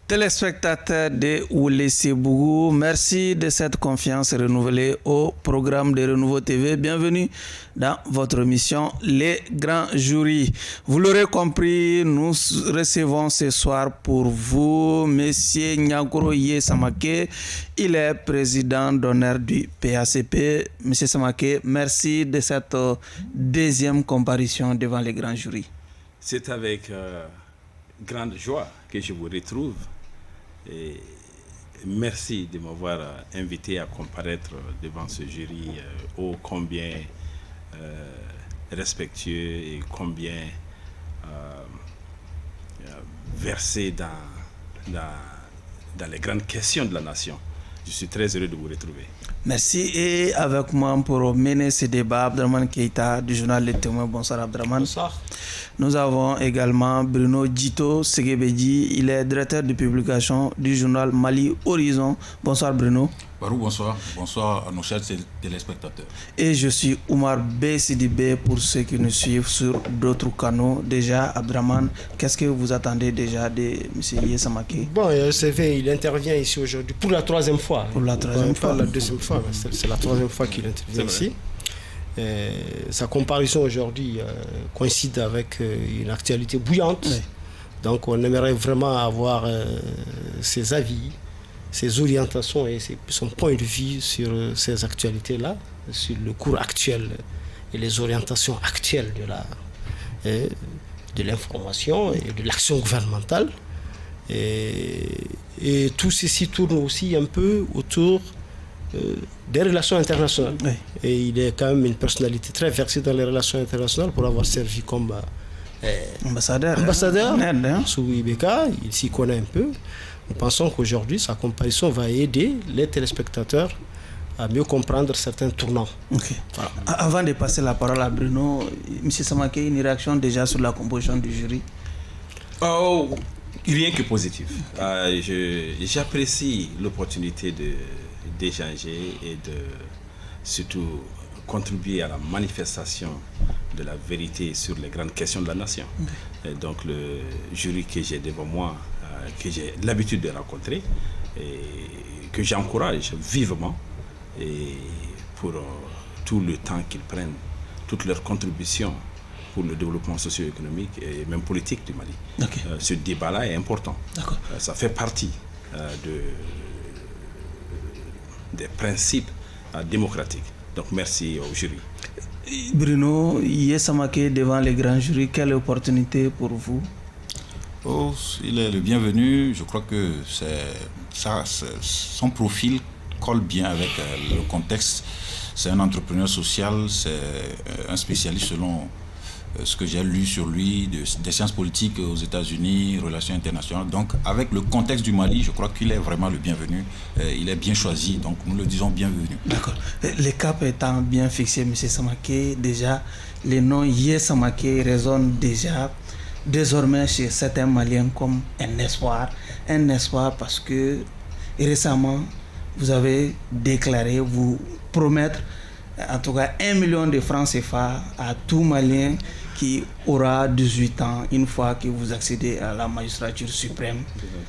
Téléspectateurs de Oulé Sébougou, merci de cette confiance renouvelée au programme de Renouveau TV. Bienvenue dans votre émission Les Grands Jurys. Vous l'aurez compris, nous recevons ce soir pour vous Monsieur Nyagoro Ye Samake. Il est président d'honneur du PACP. Monsieur Samake, merci de cette deuxième comparution devant les grands jurys. C'est avec grande joie que je vous retrouve. Et merci de m'avoir invité à comparaître devant ce jury ô combien respectueux et combien versé dans les grandes questions de la nation. Je suis très heureux de vous retrouver. Merci. Et avec moi pour mener ce débat, Abdraman Keita du journal Le Témoin. Bonsoir Abdraman. Bonsoir. Nous avons également Bruno Djito Segebedji. Il est directeur de publication du journal Mali Horizon. Bonsoir Bruno. Bonsoir. Bonsoir à nos chers téléspectateurs. Et je suis Oumar B. Sidibé pour ceux qui nous suivent sur d'autres canaux. Déjà, Abdraman, qu'est-ce que vous attendez déjà de M. Yesamake? Bon, il intervient ici aujourd'hui pour la troisième fois. Pour la troisième fois. Pas la deuxième fois, c'est la troisième fois qu'il intervient ici. Sa comparution aujourd'hui coïncide avec une actualité bouillante. Oui. Donc on aimerait vraiment avoir ses avis, ses orientations et son point de vue sur ces actualités-là, sur le cours actuel et les orientations actuelles de l'information et de l'action gouvernementale. Et tout ceci tourne aussi un peu autour des relations internationales. Oui. Et il est quand même une personnalité très versée dans les relations internationales pour avoir servi comme ambassadeur sous Ibeka. Il s'y connaît un peu. Nous pensons qu'aujourd'hui, sa comparution va aider les téléspectateurs à mieux comprendre certains tournants. Okay. Voilà. Avant de passer la parole à Bruno, M. Samake, une réaction déjà sur la composition du jury? Oh, rien que positif. J'apprécie l'opportunité d'échanger et de surtout contribuer à la manifestation de la vérité sur les grandes questions de la nation. Okay. Et donc le jury que j'ai devant moi, que j'ai l'habitude de rencontrer et que j'encourage vivement et pour tout le temps qu'ils prennent, toutes leurs contributions pour le développement socio-économique et même politique du Mali. Okay. Ce débat-là est important. Ça fait partie des principes démocratiques. Donc merci au jury. Bruno, Yesamake devant les grands jurys, quelle opportunité pour vous? Oh, il est le bienvenu. Je crois que son profil colle bien avec le contexte. C'est un entrepreneur social, c'est un spécialiste selon ce que j'ai lu sur lui, des sciences politiques aux États-Unis, relations internationales. Donc, avec le contexte du Mali, je crois qu'il est vraiment le bienvenu. Il est bien choisi, donc nous le disons bienvenu. D'accord. Les caps étant bien fixés, M. Samake, déjà, les noms Yesamake résonnent déjà désormais chez certains Maliens comme un espoir. Un espoir parce que récemment, vous avez déclaré vous promettre en tout cas 1 million de francs CFA à tout Malien qui aura 18 ans une fois que vous accédez à la magistrature suprême.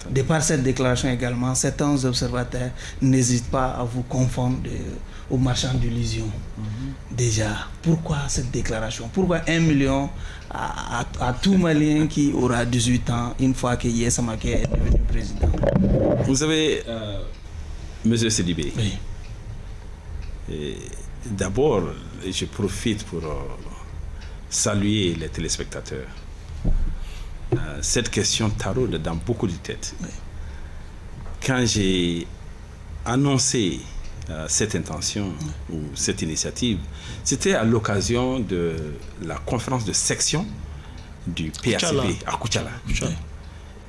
De par cette déclaration également, certains observateurs n'hésitent pas à vous confondre aux marchands d'illusions. Déjà, pourquoi cette déclaration? Pourquoi 1 million à tout Malien qui aura 18 ans une fois que Yesamake est devenu président? Vous savez, M. Sidibé, oui. D'abord, je profite pour saluer les téléspectateurs. Cette question taraude dans beaucoup de têtes. Oui. Quand j'ai annoncé cette intention ou cette initiative, c'était à l'occasion de la conférence de section du PACP à Koutiala.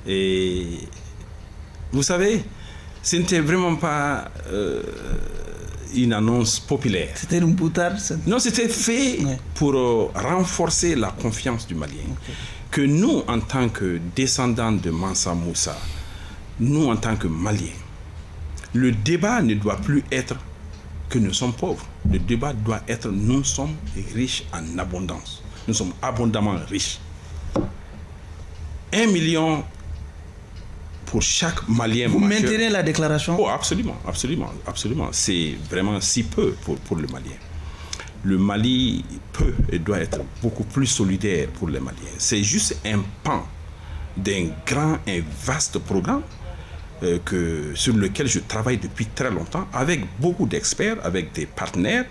Et vous savez, ce n'était vraiment pas une annonce populaire. C'était une boutade? Non, c'était fait pour renforcer la confiance du Malien. Que nous, en tant que descendants de Mansa Moussa, nous, en tant que Maliens, Le débat ne doit plus être que nous sommes pauvres. Le débat doit être nous sommes riches en abondance. Nous sommes abondamment riches. 1 million pour chaque Malien. Vous maintenez la déclaration? Oh, absolument, absolument, absolument. C'est vraiment si peu pour le Malien. Le Mali peut et doit être beaucoup plus solidaire pour les Maliens. C'est juste un pan d'un grand et vaste programme sur lequel je travaille depuis très longtemps avec beaucoup d'experts, avec des partenaires.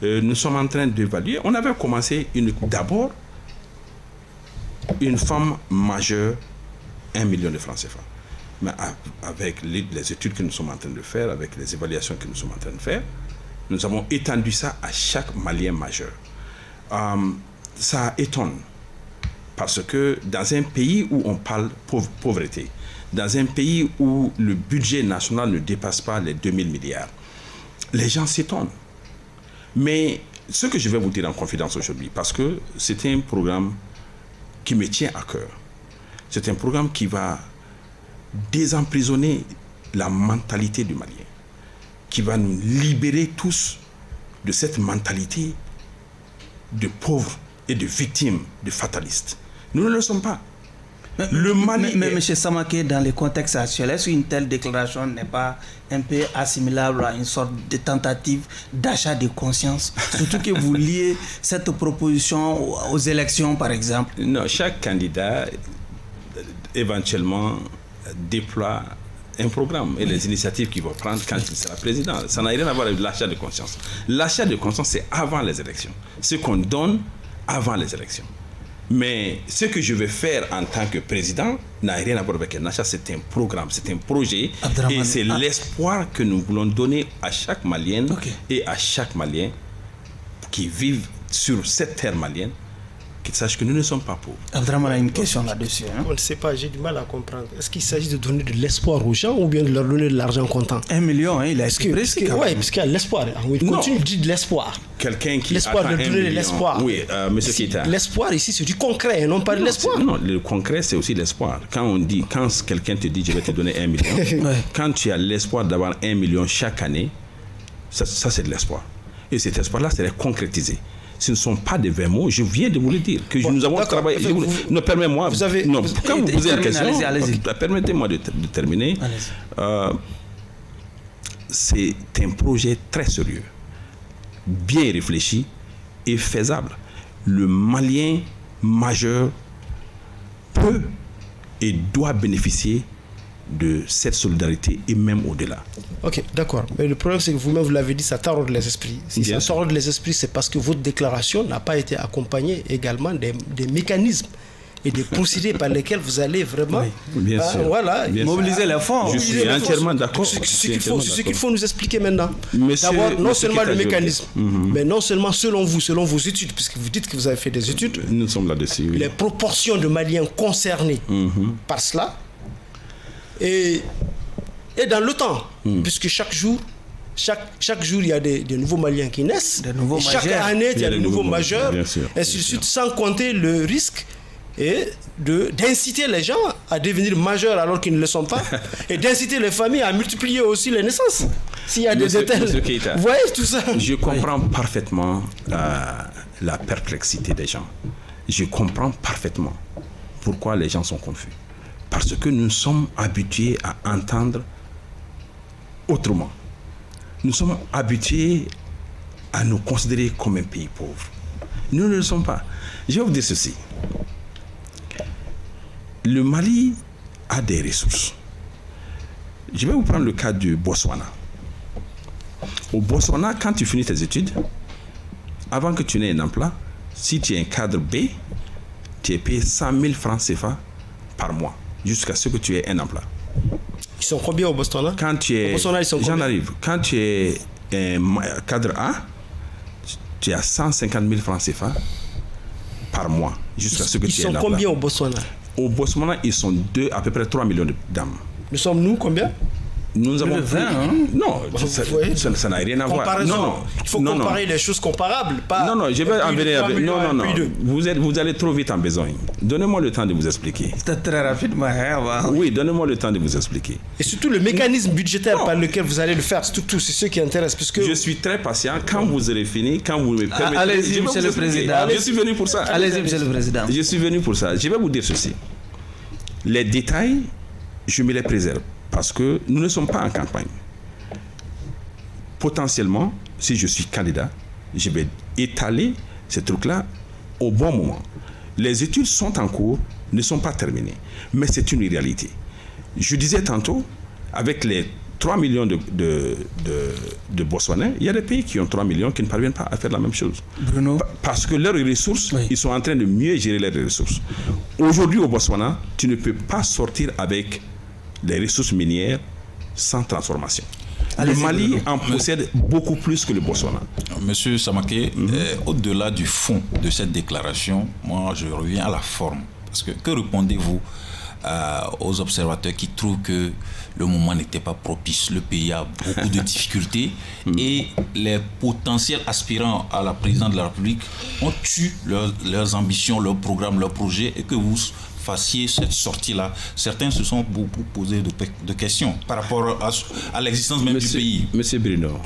Nous sommes en train d'évaluer. On avait commencé d'abord une femme majeure, 1 million de francs CFA. Mais avec les études que nous sommes en train de faire, avec les évaluations que nous sommes en train de faire, nous avons étendu ça à chaque Malien majeur. Ça étonne parce que dans un pays où on parle pauvreté, dans un pays où le budget national ne dépasse pas les 2000 milliards, les gens s'étonnent. Mais ce que je vais vous dire en confidence aujourd'hui, parce que c'est un programme qui me tient à cœur, c'est un programme qui va désemprisonner la mentalité du Malien, qui va nous libérer tous de cette mentalité de pauvres et de victimes, de fatalistes. Nous ne le sommes pas. Le Mali mais M. Samaké, dans le contexte actuel, est-ce qu'une telle déclaration n'est pas un peu assimilable à une sorte de tentative d'achat de conscience? Surtout que vous liez cette proposition aux élections, par exemple. Non, chaque candidat, éventuellement, déploie un programme et les initiatives qu'il va prendre quand il sera président. Ça n'a rien à voir avec l'achat de conscience. L'achat de conscience, c'est avant les élections. Ce qu'on donne avant les élections. Mais ce que je vais faire en tant que président n'a rien à voir avec un achat, c'est un programme, c'est un projet. Et c'est l'espoir que nous voulons donner à chaque Malienne et à chaque Malien qui vivent sur cette terre malienne, qu'ils sachent que nous ne sommes pas pauvres. Abdraman a une question là-dessus. On ne sait pas, j'ai du mal à comprendre. Est-ce qu'il s'agit de donner de l'espoir aux gens ou bien de leur donner de l'argent comptant? 1 million, il a été précis. Oui, parce qu'il y a l'espoir. Il continue de dire de l'espoir. Quelqu'un qui l'espoir attend de 1 donner million. l'espoir. Oui, monsieur Keita. L'espoir ici, c'est du concret, non pas de l'espoir. Non, le concret, c'est aussi l'espoir. Quand quelqu'un te dit, je vais te donner 1 million, quand tu as l'espoir d'avoir 1 million chaque année, ça c'est de l'espoir. Et cet espoir-là, c'est concrétisé. Ce ne sont pas des vains mots, je viens de vous le dire, que nous avons travaillé. Permettez-moi, quand vous posez une question, permettez-moi de terminer. C'est un projet très sérieux, bien réfléchi et faisable. Le Malien majeur peut et doit bénéficier de cette solidarité et même au-delà. Ok, d'accord. Mais le problème, c'est que vous-même, vous l'avez dit, ça taraude les esprits. Si ça taraude les esprits, c'est parce que votre déclaration n'a pas été accompagnée également des mécanismes et des procédés par lesquels vous allez vraiment mobiliser les fonds. Je suis entièrement d'accord. C'est ce qu'il faut nous expliquer maintenant. D'abord, non seulement le mécanisme, mais non seulement selon vous, selon vos études, puisque vous dites que vous avez fait des études. Nous sommes là-dessus. Oui. Les proportions de Maliens concernés par cela. Et dans le temps, puisque chaque jour, il y a des nouveaux Maliens qui naissent. Chaque année, il y a des nouveaux majeurs. Ainsi de suite, sans compter le risque d'inciter les gens à devenir majeurs alors qu'ils ne le sont pas. Et d'inciter les familles à multiplier aussi les naissances. S'il y a des étels. Vous voyez tout ça? Je comprends parfaitement la perplexité des gens. Je comprends parfaitement pourquoi les gens sont confus. Parce que nous sommes habitués à entendre autrement. Nous sommes habitués à nous considérer comme un pays pauvre. Nous ne le sommes pas. Je vais vous dire ceci. Le Mali a des ressources. Je vais vous prendre le cas du Botswana. Au Botswana, quand tu finis tes études, avant que tu n'aies un emploi, si tu es un cadre B, tu es payé 100 000 francs CFA par mois, jusqu'à ce que tu aies un emploi. Ils sont combien au Botswana? Quand tu es, j'en arrive. Quand tu es un cadre A, tu as 150 000 francs CFA par mois, jusqu'à ce que tu aies un emploi. Ils sont combien au Botswana? Au Botswana, ils sont à peu près 3 millions d'âmes. Nous sommes combien? Nous avons le vin, hein? Non, ça n'a rien à voir. Non, il faut comparer les choses comparables. Pas non, je vais en venir avec... Non. Vous allez trop vite en besogne. Donnez-moi le temps de vous expliquer. C'était très rapidement. Oui, donnez-moi le temps de vous expliquer. Et surtout le mécanisme budgétaire par lequel vous allez le faire, c'est ce qui intéresse. Puisque... Je suis très patient. Quand vous aurez fini, quand vous me permettez... Allez-y, monsieur le Président. Je suis venu pour ça. Allez-y, monsieur le Président. Je suis venu pour ça. Je vais vous dire ceci. Les détails, je me les préserve. Parce que nous ne sommes pas en campagne. Potentiellement, si je suis candidat, je vais étaler ces trucs-là au bon moment. Les études sont en cours, ne sont pas terminées. Mais c'est une réalité. Je disais tantôt, avec les 3 millions de Botswanais, il y a des pays qui ont 3 millions qui ne parviennent pas à faire la même chose. Bruno. Parce que leurs ressources, ils sont en train de mieux gérer leurs ressources. Aujourd'hui, au Botswana, tu ne peux pas sortir avec les ressources minières sans transformation. Le Mali en possède beaucoup plus que le Botswana. Monsieur Samaké, au-delà du fond de cette déclaration, moi je reviens à la forme. Parce que répondez-vous aux observateurs qui trouvent que le moment n'était pas propice, le pays a beaucoup de difficultés et les potentiels aspirants à la présidence de la République ont tué leurs ambitions, leurs programmes, leurs projets et que vous fassiez cette sortie-là. Certains se sont beaucoup posé de questions par rapport à l'existence même du pays. Monsieur Bruno,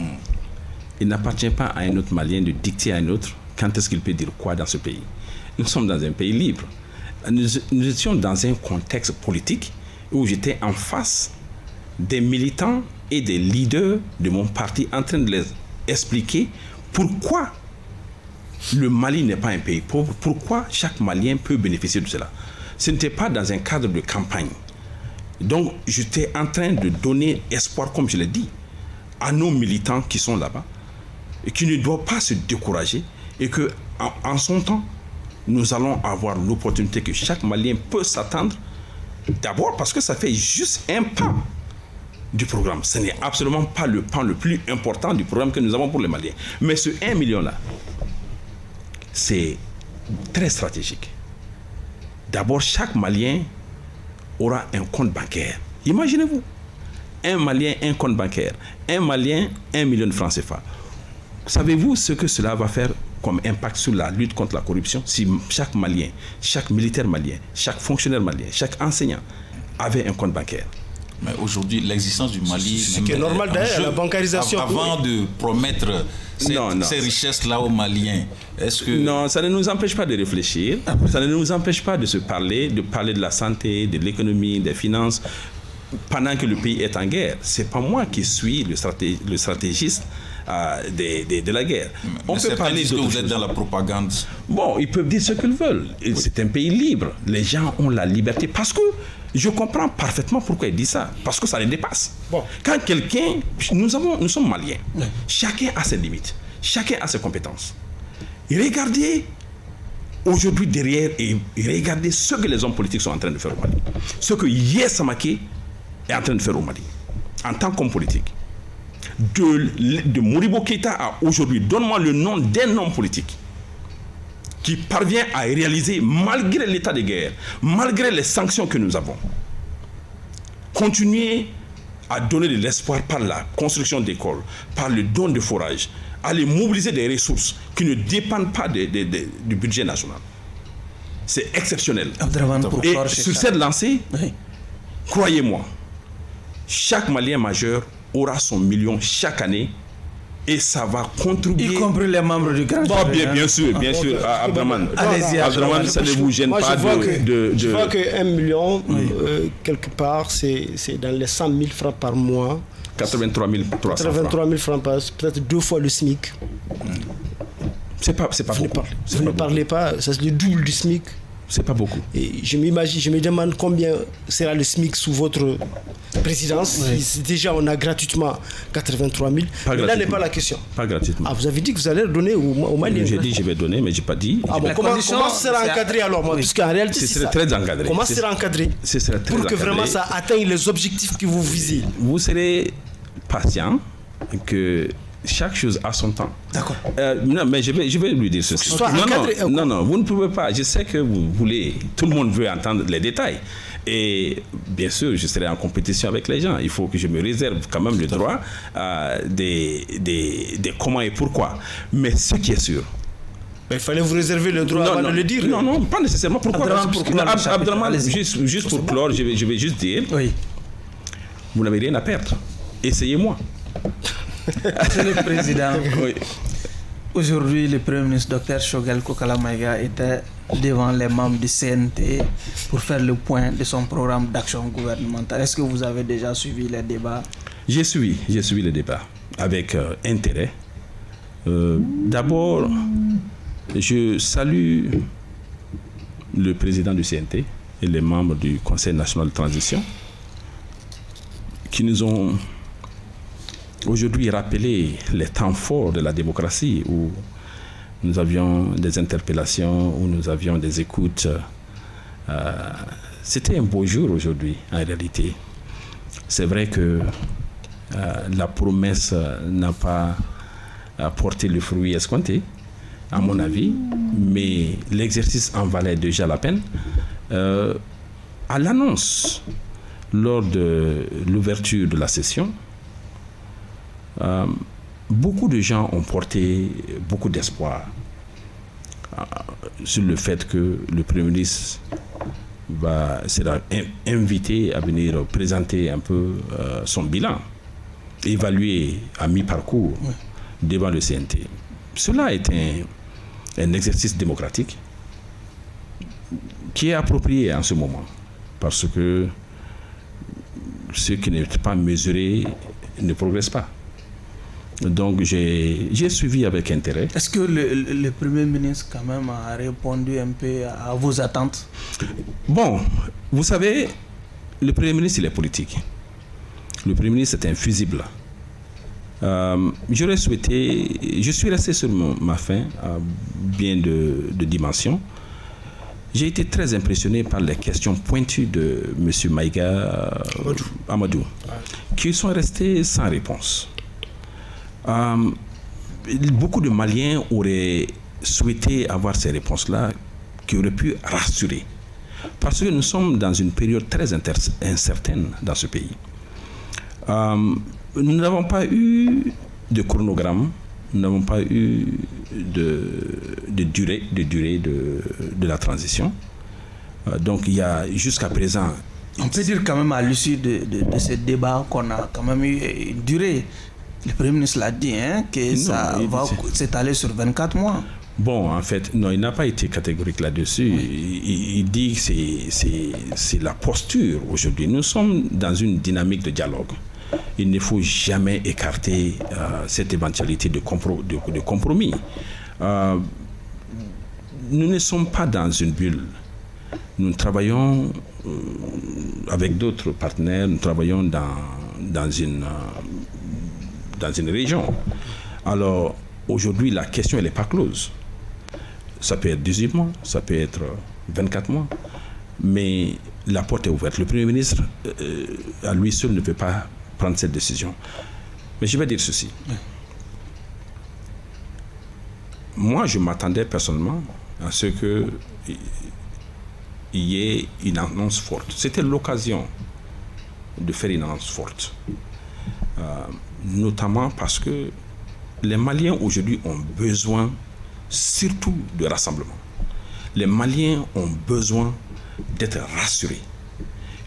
il n'appartient pas à un autre Malien de dicter à un autre quand est-ce qu'il peut dire quoi dans ce pays. Nous sommes dans un pays libre. Nous étions dans un contexte politique où j'étais en face des militants et des leaders de mon parti en train de les expliquer pourquoi le Mali n'est pas un pays pauvre, pourquoi chaque Malien peut bénéficier de cela. Ce n'était pas dans un cadre de campagne. Donc, j'étais en train de donner espoir, comme je l'ai dit, à nos militants qui sont là-bas et qui ne doivent pas se décourager et qu'en son temps, nous allons avoir l'opportunité que chaque Malien peut s'attendre, d'abord parce que ça fait juste un pas du programme. Ce n'est absolument pas le pan le plus important du programme que nous avons pour les Maliens. Mais ce 1 million-là, c'est très stratégique. D'abord, chaque Malien aura un compte bancaire. Imaginez-vous, un Malien, un compte bancaire. Un Malien, 1 million de francs CFA. Savez-vous ce que cela va faire comme impact sur la lutte contre la corruption si chaque Malien, chaque militaire malien, chaque fonctionnaire malien, chaque enseignant avait un compte bancaire? Mais aujourd'hui, l'existence du Mali... Ce qui est normal d'ailleurs, la bancarisation... Avant de promettre ces richesses-là aux Maliens, est-ce que... Non, ça ne nous empêche pas de réfléchir, ça ne nous empêche pas de se parler, de parler de la santé, de l'économie, des finances, pendant que le pays est en guerre. Ce n'est pas moi qui suis le stratégiste de la guerre. On peut parler de vous êtes dans la propagande. Bon, ils peuvent dire ce qu'ils veulent. C'est un pays libre. Les gens ont la liberté. Parce que je comprends parfaitement pourquoi ils disent ça. Parce que ça les dépasse. Bon. Quand quelqu'un... Nous sommes Maliens. Oui. Chacun a ses limites. Chacun a ses compétences. Et regardez aujourd'hui derrière et regardez ce que les hommes politiques sont en train de faire au Mali. Ce que Yaya Samaké est en train de faire au Mali. En tant qu'homme politique. De Modibo Keïta à aujourd'hui, donne-moi le nom d'un homme politique qui parvient à réaliser, malgré l'état de guerre, malgré les sanctions que nous avons, continuer à donner de l'espoir par la construction d'écoles, par le don de forage, à les mobiliser des ressources qui ne dépendent pas du budget national. C'est exceptionnel. Et sur cette lancée, croyez-moi, chaque Malien majeur aura son million chaque année et ça va contribuer. Y compris les membres du grand jury. Bien sûr, Abdraman. Allez-y, Abdraman, ça ne vous gêne pas Je vois que 1 million, quelque part, c'est dans les 100 000 francs par mois. 83 000 francs par mois, peut-être 2 fois le SMIC. C'est pas beaucoup. Vous ne parlez pas, c'est le double du SMIC. C'est pas beaucoup. Et je me demande combien sera le SMIC sous votre présidence. Oui. Déjà, on a gratuitement 83 000. Mais là n'est pas la question. Pas gratuitement. Ah, vous avez dit que vous allez donner aux Maliens. J'ai dit que je vais donner, mais je n'ai pas dit. Ah bon, comment sera encadré alors moi, parce qu'en réalité, ce serait très encadré. Comment sera encadré pour que vraiment ça atteigne les objectifs que vous visez? Vous serez patient que chaque chose a son temps. D'accord. Non, mais je vais lui dire ceci. Non, vous ne pouvez pas. Je sais que vous voulez, tout le monde veut entendre les détails. Et bien sûr, je serai en compétition avec les gens. Il faut que je me réserve quand même le droit des comment et pourquoi. Mais ce qui est sûr... Mais il fallait vous réserver le droit avant de le dire. Non, pas nécessairement. Pourquoi? Abdraman, juste pour clore, je vais juste dire, oui. Vous n'avez rien à perdre. Essayez-moi. Monsieur le Président, Oui. aujourd'hui, le Premier ministre Dr Choguel Kokala Maïga était devant les membres du CNT pour faire le point de son programme d'action gouvernementale. Est-ce que vous avez déjà suivi les débats? J'ai suivi les débats avec intérêt. D'abord, je salue le président du CNT et les membres du Conseil national de transition qui nous ont aujourd'hui rappelé les temps forts de la démocratie où nous avions des interpellations, où nous avions des écoutes. C'était un beau jour aujourd'hui, en réalité. C'est vrai que la promesse n'a pas porté le fruit escompté, à mon avis, mais l'exercice en valait déjà la peine. À l'annonce, lors de l'ouverture de la session, beaucoup de gens ont porté beaucoup d'espoir sur le fait que le Premier ministre sera invité à venir présenter un peu son bilan, évalué à mi-parcours devant le CNT. Cela est un exercice démocratique qui est approprié en ce moment, parce que ce qui n'est pas mesuré ne progresse pas. Donc j'ai suivi avec intérêt. Est-ce que le Premier ministre quand même a répondu un peu à vos attentes? Bon, vous savez, le Premier ministre, il est politique. Le Premier ministre est infusible. J'aurais souhaité... Je suis resté sur ma faim à bien de dimensions. J'ai été très impressionné par les questions pointues de M. Maïga Amadou, qui sont restées sans réponse. Beaucoup de Maliens auraient souhaité avoir ces réponses-là qui auraient pu rassurer. Parce que nous sommes dans une période très incertaine dans ce pays. Nous n'avons pas eu de chronogramme, nous n'avons pas eu de durée de la transition. Donc il y a jusqu'à présent... On peut dire quand même à l'issue de ce débat qu'on a quand même eu une durée. Le Premier ministre l'a dit, que ça va s'étaler sur 24 mois. Bon, en fait, non, il n'a pas été catégorique là-dessus. Il dit que c'est la posture aujourd'hui. Nous sommes dans une dynamique de dialogue. Il ne faut jamais écarter cette éventualité de compromis. Nous ne sommes pas dans une bulle. Nous travaillons avec d'autres partenaires, nous travaillons dans une région. Alors, aujourd'hui, la question, elle n'est pas close. Ça peut être 18 mois, ça peut être 24 mois, mais la porte est ouverte. Le Premier ministre, à lui seul, ne peut pas prendre cette décision. Mais je vais dire ceci. Moi, je m'attendais personnellement à ce qu'il y ait une annonce forte. C'était l'occasion de faire une annonce forte. Notamment parce que les Maliens aujourd'hui ont besoin surtout de rassemblement. Les Maliens ont besoin d'être rassurés.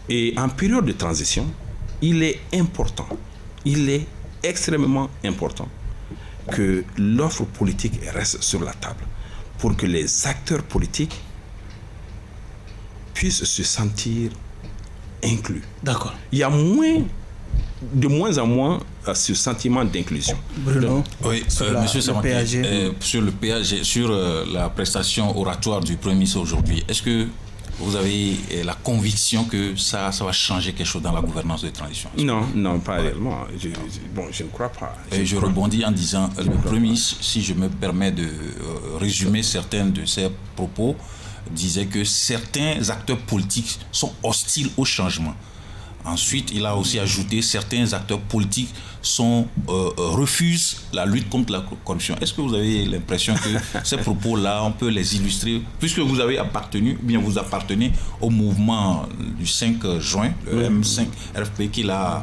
Et en période de transition, il est extrêmement important que l'offre politique reste sur la table pour que les acteurs politiques puissent se sentir inclus. D'accord. Il y a de moins en moins ce sentiment d'inclusion. Bruno, oui, monsieur Samaké, sur le PAG, sur la prestation oratoire du Premier ministre aujourd'hui, est-ce que vous avez la conviction que ça va changer quelque chose dans la gouvernance de transition? Non, pas réellement. Je ne crois pas. Je rebondis en disant, le Premier ministre, si je me permets de résumer certains de ses propos, disait que certains acteurs politiques sont hostiles au changement. Ensuite, il a aussi ajouté certains acteurs politiques refusent la lutte contre la corruption. Est-ce que vous avez l'impression que ces propos-là, on peut les illustrer, puisque vous avez appartenu, ou bien vous appartenez au mouvement du 5 juin, le M5 RFP, qui l'a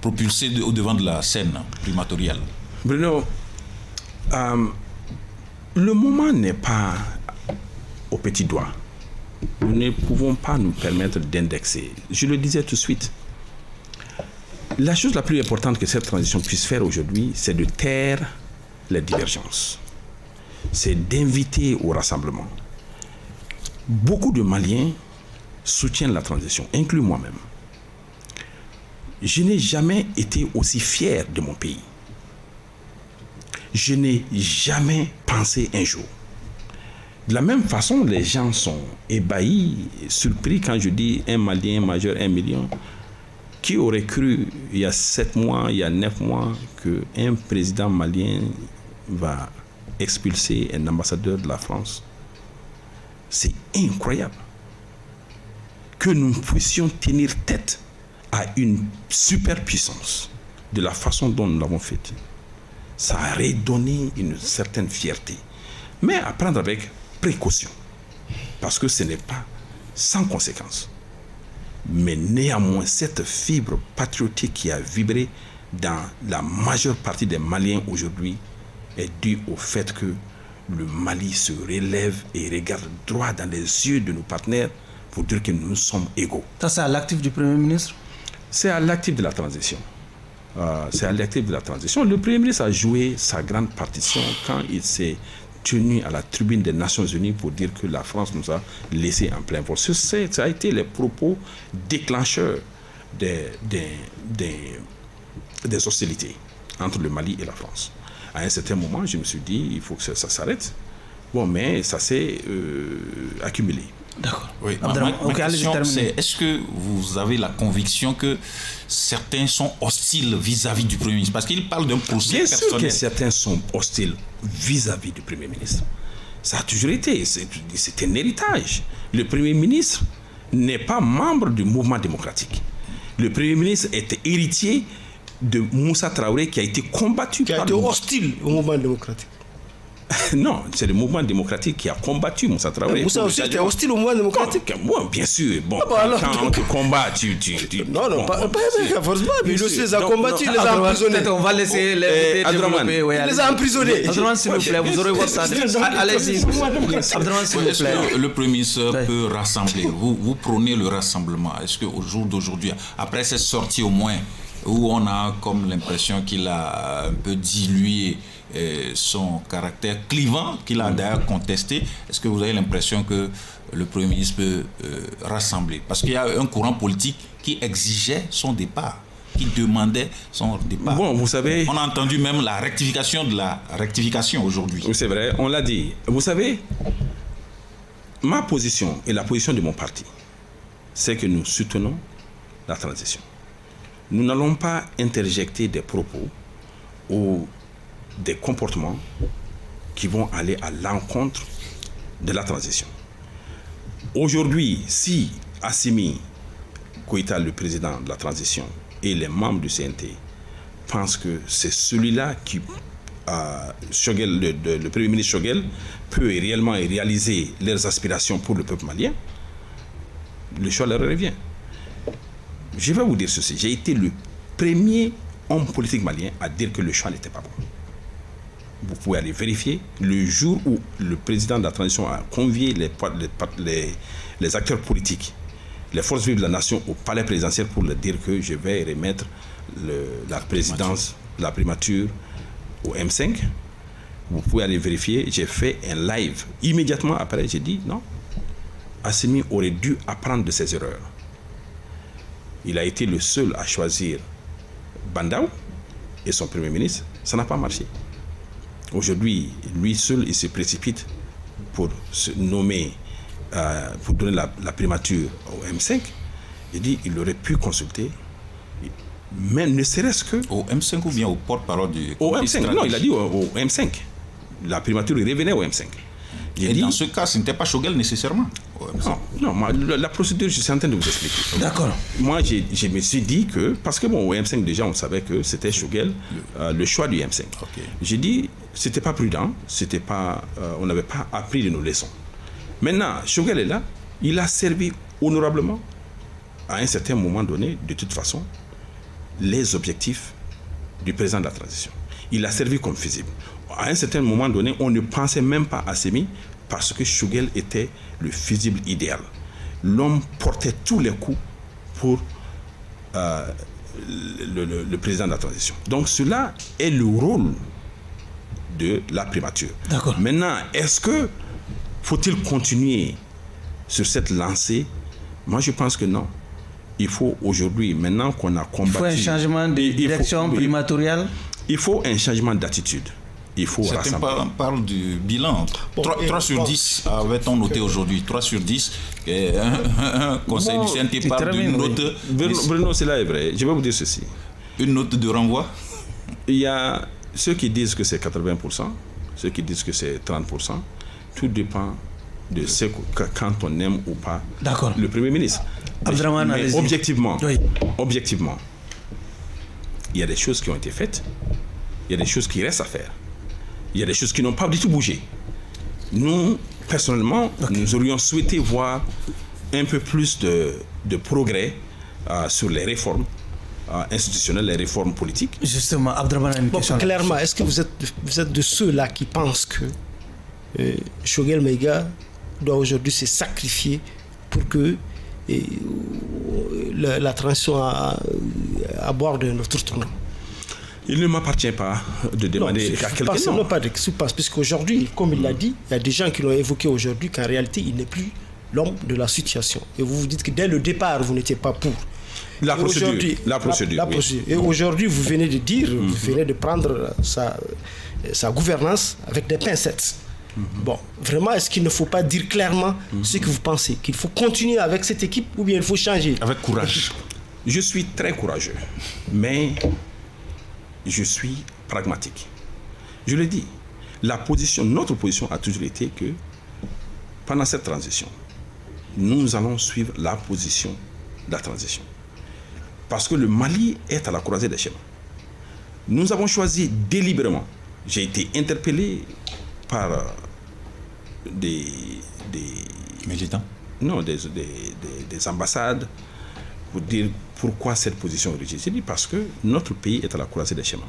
propulsé au devant de la scène primatoriale? Bruno, le moment n'est pas au petit doigt. Nous ne pouvons pas nous permettre d'indexer. Je le disais tout de suite. La chose la plus importante que cette transition puisse faire aujourd'hui, c'est de taire les divergences. C'est d'inviter au rassemblement. Beaucoup de Maliens soutiennent la transition, inclus moi-même. Je n'ai jamais été aussi fier de mon pays. Je n'ai jamais pensé un jour. De la même façon, les gens sont ébahis, surpris quand je dis un Malien majeur 1 million. Qui aurait cru il y a 7 mois, il y a 9 mois, qu'un président malien va expulser un ambassadeur de la France? C'est incroyable. Que nous puissions tenir tête à une superpuissance de la façon dont nous l'avons fait. Ça aurait donné une certaine fierté. Mais à prendre avec précaution, parce que ce n'est pas sans conséquence. Mais néanmoins, cette fibre patriotique qui a vibré dans la majeure partie des Maliens aujourd'hui est due au fait que le Mali se relève et regarde droit dans les yeux de nos partenaires pour dire que nous sommes égaux. Ça, c'est à l'actif du Premier ministre? C'est à l'actif de la transition. C'est à l'actif de la transition. Le Premier ministre a joué sa grande partition quand il s'est tenu à la tribune des Nations Unies pour dire que la France nous a laissé en plein vol. Ça a été les propos déclencheurs des hostilités entre le Mali et la France. À un certain moment, je me suis dit, il faut que ça s'arrête. Bon, mais ça s'est accumulé. D'accord. Oui. Ma question, c'est, est-ce que vous avez la conviction que certains sont hostiles vis-à-vis du Premier ministre? Parce qu'il parle d'un procès personnel. Bien sûr que certains sont hostiles vis-à-vis du Premier ministre. Ça a toujours été. C'est un héritage. Le Premier ministre n'est pas membre du mouvement démocratique. Le Premier ministre est héritier de Moussa Traoré qui a été combattu par... Qui a été hostile au mouvement démocratique. Non, c'est le mouvement démocratique qui a combattu Moussa Traoré. Moussa aussi était hostile au mouvement démocratique. Bon, bien sûr. Bon, quand on te combat, tu... Non, pas forcément. Mais lui aussi les a combattus, les a emprisonnés. On va laisser les développer. Il les a emprisonnés. Abdraman, s'il vous plaît, vous aurez votre temps. Allez-y. Abdraman, s'il vous plaît. Est-ce que le Premier ministre peut rassembler? Vous prônez le rassemblement. Est-ce qu'au jour d'aujourd'hui, après cette sortie au moins, où on a comme l'impression qu'il a un peu dilué son caractère clivant, qu'il a d'ailleurs contesté, est-ce que vous avez l'impression que le Premier ministre peut rassembler? Parce qu'il y a un courant politique qui exigeait son départ, qui demandait son départ. Bon, vous savez... On a entendu même la rectification de la rectification aujourd'hui. C'est vrai, on l'a dit. Vous savez, ma position et la position de mon parti, c'est que nous soutenons la transition. Nous n'allons pas interjecter des propos ou des comportements qui vont aller à l'encontre de la transition. Aujourd'hui, si Assimi Goïta, le président de la transition, et les membres du CNT pensent que c'est celui-là qui, le Premier ministre Choguel, peut réellement réaliser leurs aspirations pour le peuple malien, le choix leur revient. Je vais vous dire ceci, j'ai été le premier homme politique malien à dire que le choix n'était pas bon. Vous pouvez aller vérifier, le jour où le président de la transition a convié les acteurs politiques, les forces vives de la nation au palais présidentiel pour leur dire que je vais remettre la présidence, la primature au M5. Vous pouvez aller vérifier, j'ai fait un live. Immédiatement après, j'ai dit non, Assimi aurait dû apprendre de ses erreurs. Il a été le seul à choisir Bandaou et son Premier ministre. Ça n'a pas marché. Aujourd'hui, lui seul, il se précipite pour se nommer, pour donner la primature au M5. Il dit qu'il aurait pu consulter, mais ne serait-ce que... Au M5 ou bien au porte-parole du... Au M5, non, il a dit au M5. La primature, il revenait au M5. Et dans ce cas, ce n'était pas Choguel nécessairement. Non, Non, la procédure, je suis en train de vous expliquer. D'accord. Moi, je me suis dit que, parce que bon, au M5, déjà, on savait que c'était Choguel, le choix du M5. Okay. J'ai dit, c'était pas prudent, on n'avait pas appris de nos leçons. Maintenant, Choguel est là, il a servi honorablement, à un certain moment donné, de toute façon, les objectifs du président de la transition. Il a servi comme fusible. À un certain moment donné, on ne pensait même pas à Sémi parce que Choguel était le fusible idéal. L'homme portait tous les coups pour le président de la transition. Donc cela est le rôle de la primature. D'accord. Maintenant, est-ce que faut-il continuer sur cette lancée? Moi, je pense que non. Il faut aujourd'hui, maintenant qu'on a combattu... Il faut un changement de direction primatoriale. Il faut un changement d'attitude. Il faut certains parlent du bilan. Bon, 3 sur 10 avait-on noté aujourd'hui. 3 sur 10. Un conseil du CNT parle d'une note... Bruno, cela est vrai. Je vais vous dire ceci. Une note de renvoi. Il y a ceux qui disent que c'est 80%, ceux qui disent que c'est 30%. Tout dépend de ce que, quand on aime ou pas le Premier ministre. Mais objectivement, objectivement, il y a des choses qui ont été faites, il y a des choses qui restent à faire, il y a des choses qui n'ont pas du tout bougé. Nous, personnellement, nous aurions souhaité voir un peu plus de progrès sur les réformes institutionnelles, les réformes politiques. Justement, Abdraman a une question. Clairement, est-ce que vous êtes de ceux-là qui pensent que Choguel Maïga doit aujourd'hui se sacrifier pour que la transition aborde notre tournant? Il ne m'appartient pas de demander à quelqu'un. Non, pas de ce qui se passe, puisqu'aujourd'hui, comme il l'a dit, il y a des gens qui l'ont évoqué aujourd'hui qu'en réalité, il n'est plus l'homme de la situation. Et vous vous dites que dès le départ, vous n'étiez pas pour. La procédure. Oui. Et aujourd'hui, vous venez de dire, vous venez de prendre sa gouvernance avec des pincettes. Bon, vraiment, est-ce qu'il ne faut pas dire clairement ce que vous pensez? Qu'il faut continuer avec cette équipe ou bien il faut changer? Avec courage. Je suis très courageux, mais je suis pragmatique. Je le dis, notre position a toujours été que pendant cette transition, nous allons suivre la position de la transition. Parce que le Mali est à la croisée des chemins. Nous avons choisi délibérément. J'ai été interpellé par des militants. Non, des ambassades pour dire pourquoi cette position rigide. J'ai dit parce que notre pays est à la croisée des chemins.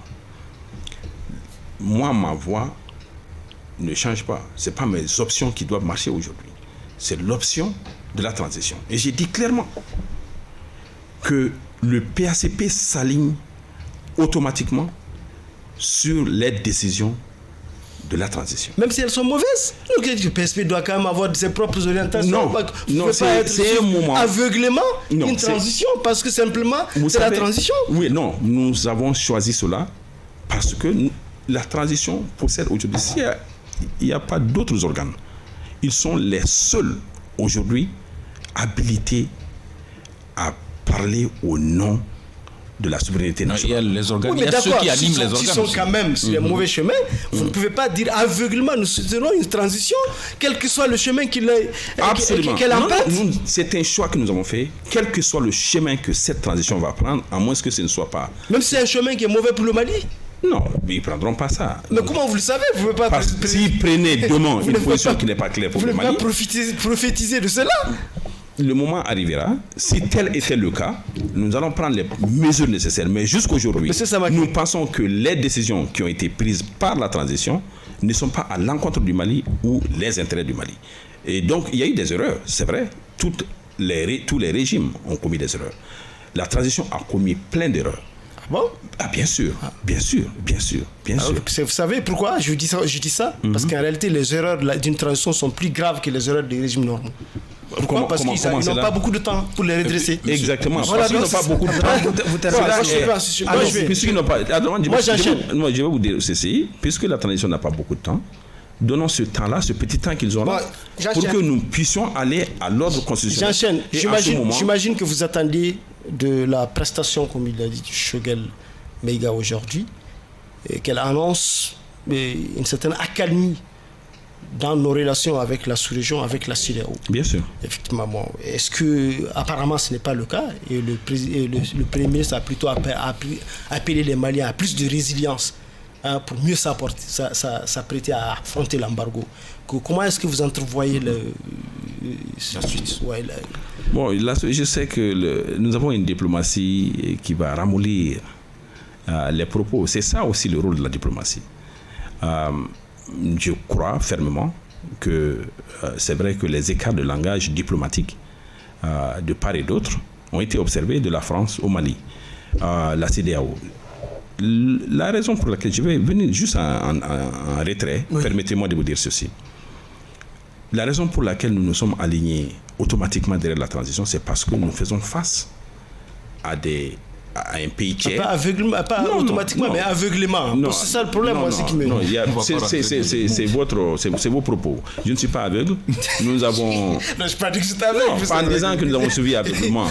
Moi, ma voix ne change pas. Ce n'est pas mes options qui doivent marcher aujourd'hui. C'est l'option de la transition. Et j'ai dit clairement que le PACP s'aligne automatiquement sur les décisions de la transition. Même si elles sont mauvaises, le PSP doit quand même avoir ses propres orientations. Non, c'est un moment. Aveuglément une transition, parce que simplement, c'est la transition. Oui, non, nous avons choisi cela parce que la transition possède aujourd'hui, il n'y a pas d'autres organes. Ils sont les seuls aujourd'hui habilités à parler au nom de la souveraineté nationale. Il y a les organes, il y a ceux qui animent les organes. Ils sont quand même sur les mauvais chemins. Vous ne pouvez pas dire aveuglément nous soutenons une transition, quel que soit le chemin qu'elle emprunte. C'est un choix que nous avons fait, quel que soit le chemin que cette transition va prendre, à moins que ce ne soit pas... Même si c'est un chemin qui est mauvais pour le Mali? Non, ils ne prendront pas ça. Mais comment vous le savez? Vous ne pouvez pas... S'ils prenaient demain une position qui n'est pas claire pour le Mali... Vous ne pouvez pas prophétiser de cela? Le moment arrivera, si tel était le cas, nous allons prendre les mesures nécessaires. Mais jusqu'aujourd'hui, nous pensons que les décisions qui ont été prises par la transition ne sont pas à l'encontre du Mali ou les intérêts du Mali. Et donc, il y a eu des erreurs, c'est vrai. Tous les régimes ont commis des erreurs. La transition a commis plein d'erreurs. Bon? Bien sûr. Vous savez pourquoi je dis ça? Parce qu'en réalité, les erreurs d'une transition sont plus graves que les erreurs des régimes normaux. Pourquoi? Parce qu'ils n'ont pas beaucoup de temps pour les redresser. Exactement. Voilà, parce qu'ils n'ont pas beaucoup de temps. Moi, je vais vous dire ceci. Puisque la transition n'a pas beaucoup de temps, donnons ce temps-là, ce petit temps qu'ils ont là, pour que nous puissions aller à l'ordre constitutionnel. J'enchaîne. J'imagine que vous attendiez de la prestation, comme il a dit, Choguel Maïga aujourd'hui, et qu'elle annonce une certaine accalmie dans nos relations avec la sous-région, avec la CEDEAO. Bien sûr. Effectivement. Bon, est-ce que, apparemment, ce n'est pas le cas, et le Premier ministre a plutôt appelé les Maliens à plus de résilience, hein, pour mieux s'apprêter à affronter l'embargo. Comment est-ce que vous entrevoyez la suite? Bon, là, je sais que nous avons une diplomatie qui va ramollir les propos. C'est ça aussi le rôle de la diplomatie. Je crois fermement que c'est vrai que les écarts de langage diplomatique de part et d'autre ont été observés de la France au Mali, la CEDEAO. La raison pour laquelle je vais venir juste en retrait, oui. Permettez-moi de vous dire ceci. La raison pour laquelle nous nous sommes alignés automatiquement derrière la transition, c'est parce que nous faisons face à un pays tiers. Pas aveuglement, pas automatiquement, mais aveuglement. Non, c'est ça le problème, moi, c'est qui me... C'est vos propos. Je ne suis pas aveugle. Nous avons... Non, je n'ai pas dit que c'était aveugle. Non, pas en disant que nous avons suivi aveuglement.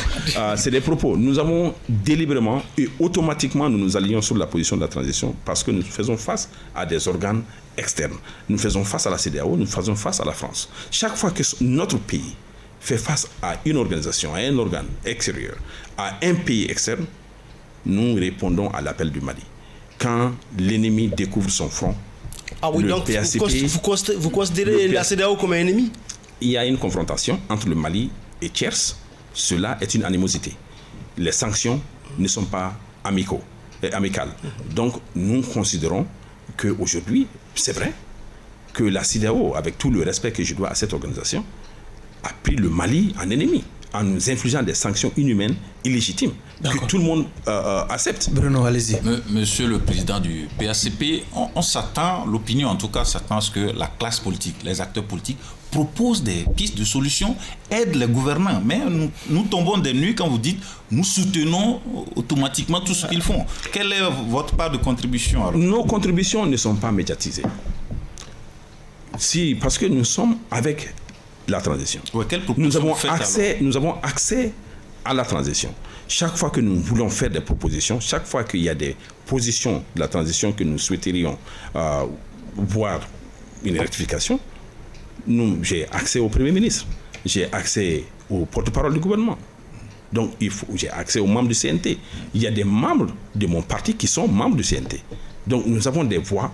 C'est des propos. Nous avons délibérément et automatiquement, nous nous alignons sur la position de la transition parce que nous faisons face à des organes externes. Nous faisons face à la CEDEAO, nous faisons face à la France. Chaque fois que notre pays fait face à une organisation, à un organe extérieur, à un pays externe, nous répondons à l'appel du Mali. Quand l'ennemi découvre son front, le donc PACP, vous considérez la CEDEAO comme un ennemi? Il y a une confrontation entre le Mali et Thiers. Cela est une animosité. Les sanctions ne sont pas amicales. Donc, nous considérons qu'aujourd'hui, c'est vrai que la CEDEAO, avec tout le respect que je dois à cette organisation, a pris le Mali en ennemi, en nous infligeant des sanctions inhumaines, illégitimes, que tout le monde accepte. Bruno, allez-y. Monsieur le président du PACP, on s'attend, l'opinion en tout cas s'attend à ce que la classe politique, les acteurs politiques proposent des pistes de solutions, aident les gouvernants. Mais nous tombons des nues quand vous dites nous soutenons automatiquement tout ce qu'ils font. Quelle est votre part de contribution alors? Nos contributions ne sont pas médiatisées. Si, parce que nous sommes avec la transition. Ouais, nous avons accès à la transition. Chaque fois que nous voulons faire des propositions, chaque fois qu'il y a des positions de la transition que nous souhaiterions voir une rectification, j'ai accès au Premier ministre, j'ai accès au porte-parole du gouvernement. Donc, j'ai accès aux membres du CNT. Il y a des membres de mon parti qui sont membres du CNT. Donc, nous avons des voix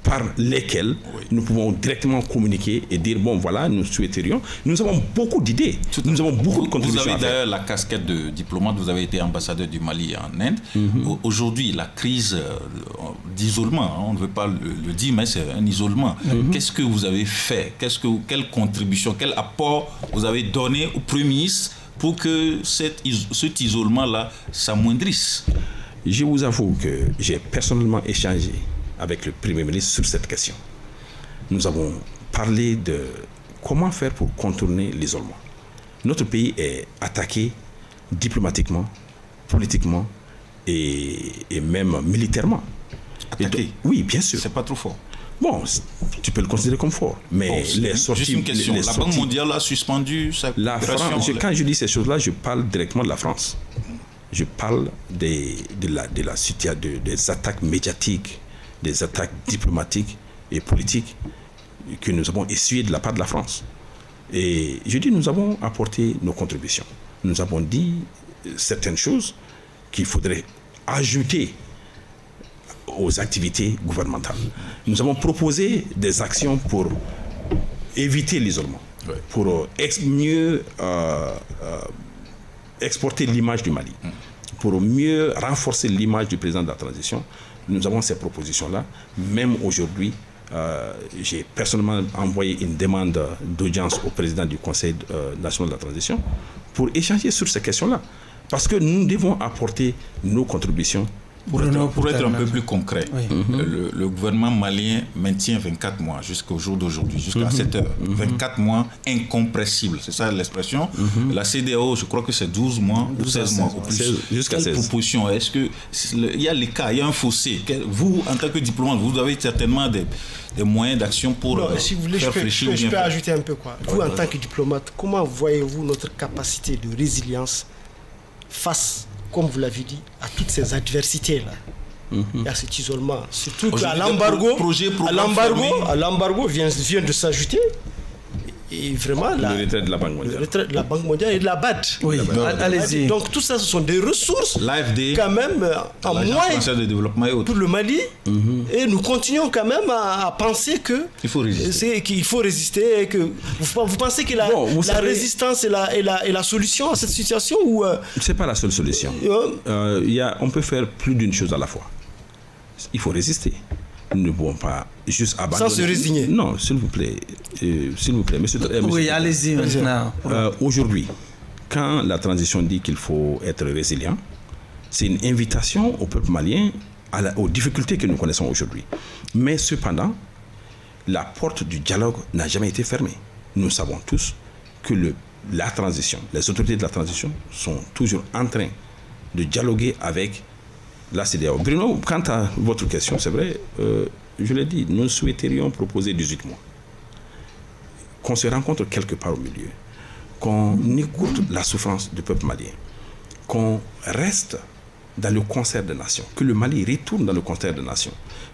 par lesquelles nous pouvons directement communiquer et dire, bon voilà, nous souhaiterions. Nous avons beaucoup d'idées, nous avons beaucoup de contributions. Vous avez d'ailleurs la casquette de diplomate, vous avez été ambassadeur du Mali en Inde. Aujourd'hui, la crise d'isolement, on ne veut pas le dire, mais c'est un isolement. Qu'est-ce que vous avez fait? Quelle contribution, quel apport vous avez donné au Premier ministre pour que cet isolement-là s'amoindrisse? Je vous avoue que j'ai personnellement échangé avec le Premier ministre sur cette question. Nous avons parlé de comment faire pour contourner l'isolement. Notre pays est attaqué diplomatiquement, politiquement et même militairement. Attaqué? Oui, bien sûr. C'est pas trop fort? Bon, tu peux le considérer comme fort. Mais les sorties... Juste une question. La Banque mondiale a suspendu sa coopération. Quand je dis ces choses-là, je parle directement de la France. Je parle des attaques médiatiques, des attaques diplomatiques et politiques que nous avons essuyées de la part de la France. Et je dis, nous avons apporté nos contributions. Nous avons dit certaines choses qu'il faudrait ajouter aux activités gouvernementales. Nous avons proposé des actions pour éviter l'isolement, pour mieux exporter l'image du Mali, pour mieux renforcer l'image du président de la transition. Nous avons ces propositions-là. Même aujourd'hui, j'ai personnellement envoyé une demande d'audience au président du Conseil national de la transition pour échanger sur ces questions-là. Parce que nous devons apporter nos contributions. Pour être un peu plus concret, le gouvernement malien maintient 24 mois jusqu'au jour d'aujourd'hui, jusqu'à 7 heures. 24 mois incompressibles, c'est ça l'expression. La CEDEAO, je crois que c'est 12 mois ou 16 mois au plus. Jusqu'à 16. Proposition, est-ce qu'il y a l'écart, il y a un fossé? Vous, en tant que diplomate, vous avez certainement des moyens d'action pour si vous voulez, faire fléchir. Je peux ajouter un peu quoi. Vous, en tant que diplomate, comment voyez-vous notre capacité de résilience face, comme vous l'avez dit, à toutes ces adversités-là? Il y a cet isolement. Surtout qu'à Aujourd'hui, l'embargo vient de s'ajouter. Et vraiment, le retrait de la Banque mondiale. Le retrait de la Banque mondiale et de la BAD. Oui, allez-y. Donc tout ça, ce sont des ressources l'AFD, quand même en l'Agence moins française de développement et autres. pour le Mali. Et nous continuons quand même à penser que qu'il faut résister. qu'il faut résister. Et que vous pensez que la résistance est la solution à cette situation ou C'est pas la seule solution. On peut faire plus d'une chose à la fois. Il faut résister. Nous ne pouvons pas juste abandonner. Sans se résigner. Non, s'il vous plaît, monsieur. Oui, allez-y maintenant. Aujourd'hui, quand la transition dit qu'il faut être résilient, c'est une invitation au peuple malien aux difficultés que nous connaissons aujourd'hui. Mais cependant, la porte du dialogue n'a jamais été fermée. Nous savons tous que la transition, les autorités de la transition sont toujours en train de dialoguer avec la CEDEAO. Bruno, quant à votre question, c'est vrai, je l'ai dit, nous souhaiterions proposer 18 mois. Qu'on se rencontre quelque part au milieu, qu'on écoute la souffrance du peuple malien, qu'on reste dans le concert des nations, que le Mali retourne dans le concert des nations,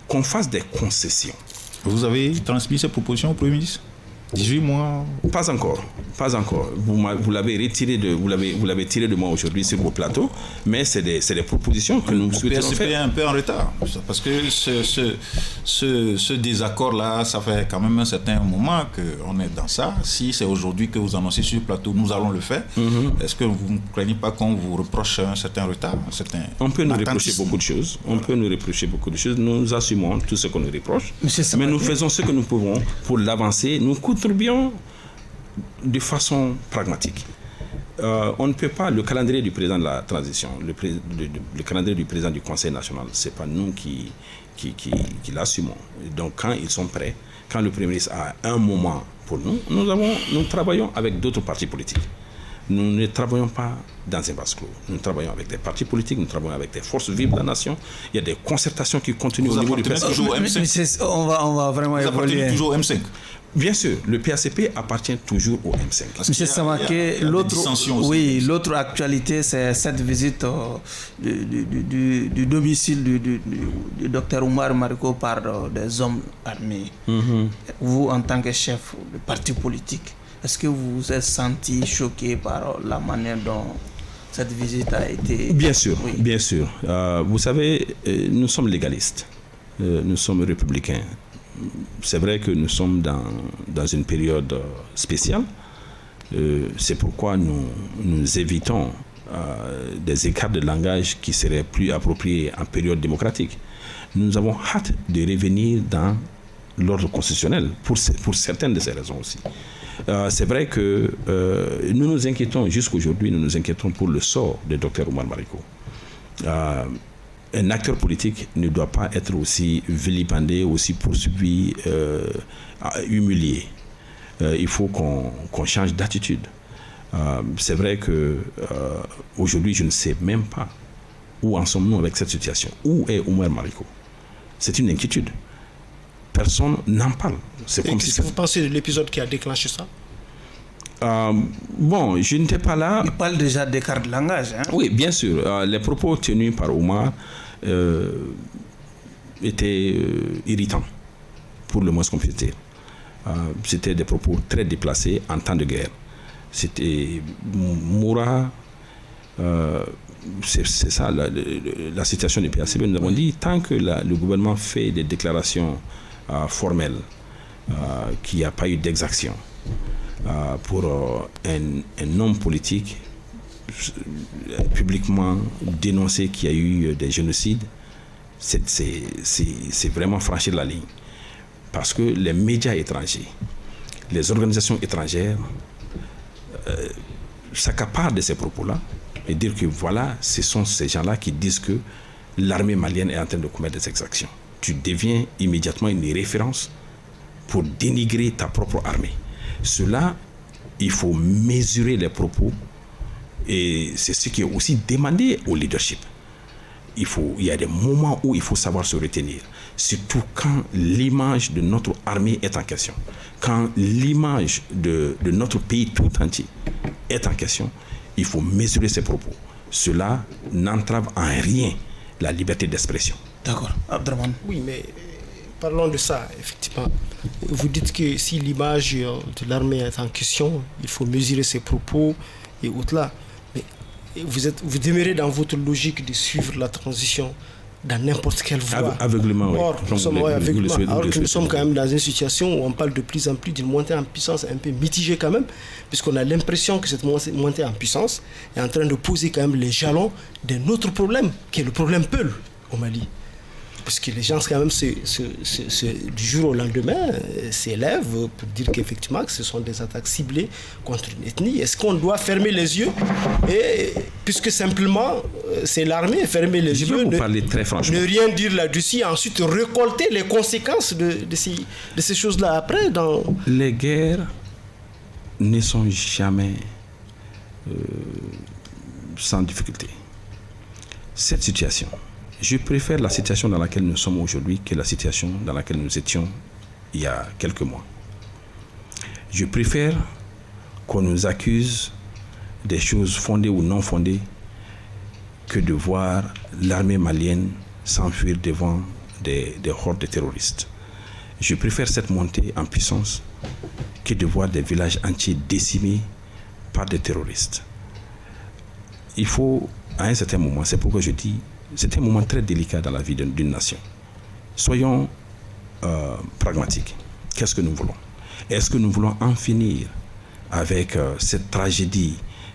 qu'on fasse des concessions. Vous avez transmis ces propositions au Premier ministre ? 18 mois. Pas encore. Vous l'avez retiré vous l'avez tiré de moi aujourd'hui sur vos plateaux, mais c'est des propositions que nous souhaitons faire. Le PSP est un peu en retard, parce que ce désaccord-là, ça fait quand même un certain moment qu'on est dans ça. Si c'est aujourd'hui que vous annoncez sur le plateau, nous allons le faire. Est-ce que vous ne craignez pas qu'on vous reproche un certain retard, On peut nous reprocher beaucoup de choses. Nous assumons tout ce qu'on nous reproche, mais nous faisons ce que nous pouvons pour l'avancer. Nous contribuons de façon pragmatique. On ne peut pas, le calendrier du président de la transition, le calendrier du président du Conseil national, ce n'est pas nous qui l'assumons. Donc quand ils sont prêts, quand le Premier ministre a un moment pour nous, nous travaillons avec d'autres partis politiques. Nous ne travaillons pas dans un vase clos. Nous travaillons avec des partis politiques, nous travaillons avec des forces vives de la nation. Il y a des concertations qui continuent au niveau du PACP. On va vraiment évoluer. Vous appartenez toujours au M5. Bien sûr, le PACP appartient toujours au M5. Monsieur Samaké, l'autre actualité, c'est cette visite du domicile du docteur Oumar Mariko par des hommes armés. Vous, en tant que chef de parti politique, est-ce que vous vous êtes senti choqué par la manière dont cette visite a été... Bien sûr, bien sûr. Vous savez, nous sommes légalistes, nous sommes républicains. C'est vrai que nous sommes dans une période spéciale. C'est pourquoi nous évitons des écarts de langage qui seraient plus appropriés en période démocratique. Nous avons hâte de revenir dans l'ordre constitutionnel pour certaines de ces raisons aussi. C'est vrai que nous nous inquiétons, jusqu'aujourd'hui, nous nous inquiétons pour le sort du docteur Oumar Mariko. Un acteur politique ne doit pas être aussi vilipendé, aussi poursuivi, humilié. Il faut qu'on change d'attitude. C'est vrai que aujourd'hui, je ne sais même pas où en sommes-nous avec cette situation. Où est Oumar Mariko? C'est une inquiétude. Personne n'en parle. Qu'est-ce que vous pensez de l'épisode qui a déclenché ça? Bon, je n'étais pas là. Il parle déjà d'écart de langage. Hein? Oui, bien sûr. Les propos tenus par Oumar étaient irritants, pour le moins qu'on puisse dire. C'était des propos très déplacés en temps de guerre. C'était Moura. C'est ça la situation du PACP. Nous avons dit, tant que le gouvernement fait des déclarations formelles, qu'il n'y a pas eu d'exaction pour un homme politique publiquement dénoncer qu'il y a eu des génocides, c'est vraiment franchir la ligne. Parce que les médias étrangers, les organisations étrangères s'accaparent de ces propos-là et dire que voilà, ce sont ces gens-là qui disent que l'armée malienne est en train de commettre des exactions. Tu deviens immédiatement une référence pour dénigrer ta propre armée. Cela, il faut mesurer les propos et c'est ce qui est aussi demandé au leadership. Il y a des moments où il faut savoir se retenir, surtout quand l'image de notre armée est en question, quand l'image de notre pays tout entier est en question. Il faut mesurer ses propos. Cela n'entrave en rien la liberté d'expression. D'accord. Abdraman. Oui, mais parlons de ça, effectivement. Vous dites que si l'image de l'armée est en question, il faut mesurer ses propos et au-delà. Mais vous demeurez dans votre logique de suivre la transition dans n'importe quelle voie. Aveuglement, oui. Or, nous sommes, alors que nous sommes quand même dans une situation où on parle de plus en plus d'une montée en puissance un peu mitigée quand même, puisqu'on a l'impression que cette montée en puissance est en train de poser quand même les jalons d'un autre problème, qui est le problème Peul au Mali. Parce que les gens, quand même, du jour au lendemain, s'élèvent pour dire qu'effectivement, que ce sont des attaques ciblées contre une ethnie. Est-ce qu'on doit fermer les yeux et, puisque simplement, c'est l'armée, fermer les yeux, parler très franchement. Ne rien dire là-dessus, et ensuite récolter les conséquences de ces choses-là après Les guerres ne sont jamais sans difficulté. Cette situation, je préfère la situation dans laquelle nous sommes aujourd'hui que la situation dans laquelle nous étions il y a quelques mois. Je préfère qu'on nous accuse des choses fondées ou non fondées que de voir l'armée malienne s'enfuir devant des hordes de terroristes. Je préfère cette montée en puissance que de voir des villages entiers décimés par des terroristes. Il faut, à un certain moment, c'est pourquoi je dis, c'est un moment très délicat dans la vie d'une nation. Soyons pragmatiques. Qu'est-ce que nous voulons? Est-ce que nous voulons en finir avec cette tragédie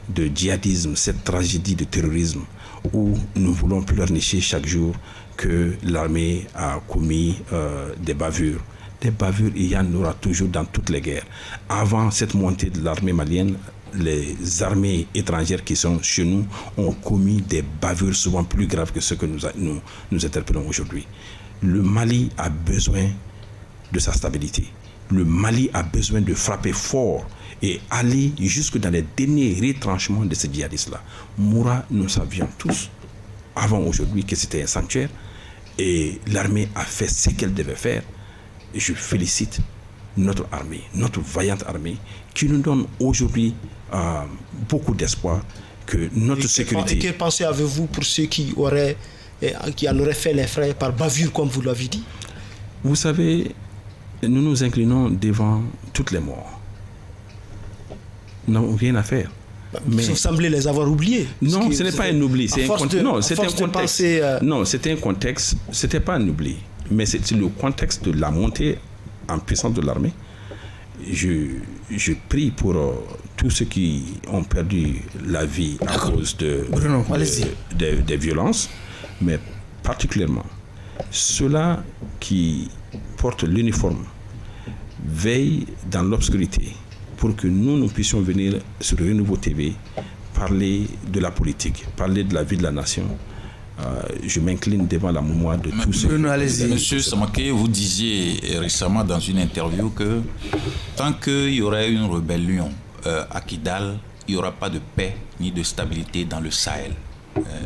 de djihadisme, cette tragédie de terrorisme, où nous voulons pleurnicher chaque jour que l'armée a commis des bavures? Des bavures, il y en aura toujours dans toutes les guerres. Avant cette montée de l'armée malienne, les armées étrangères qui sont chez nous ont commis des bavures souvent plus graves que ce que nous interpellons aujourd'hui. Le Mali a besoin de sa stabilité. Le Mali a besoin de frapper fort et aller jusque dans les derniers retranchements de ces djihadistes-là. Moura, nous savions tous, avant aujourd'hui, que c'était un sanctuaire et l'armée a fait ce qu'elle devait faire. Et je félicite notre armée, notre vaillante armée, qui nous donne aujourd'hui beaucoup d'espoir que notre sécurité... Et quelle pensée avez-vous pour ceux qui en auraient fait les frais par bavure, comme vous l'avez dit? Vous savez, nous nous inclinons devant toutes les morts. Nous n'avons rien à faire. Mais vous semblez les avoir oubliés. Non, ce n'est pas un oubli. C'est un contexte. Non, c'était un contexte. Non, c'était un contexte. C'était pas un oubli. Mais c'est le contexte de la montée en puissance de l'armée. Je prie pour tous ceux qui ont perdu la vie à cause des violences, mais particulièrement ceux-là qui portent l'uniforme veillent dans l'obscurité pour que nous puissions venir sur Renouveau TV parler de la politique, parler de la vie de la nation. Je m'incline devant la mémoire de tous ceux. Monsieur Samaké, vous disiez récemment dans une interview que tant qu'il y aurait une rébellion à Kidal, il n'y aura pas de paix ni de stabilité dans le Sahel.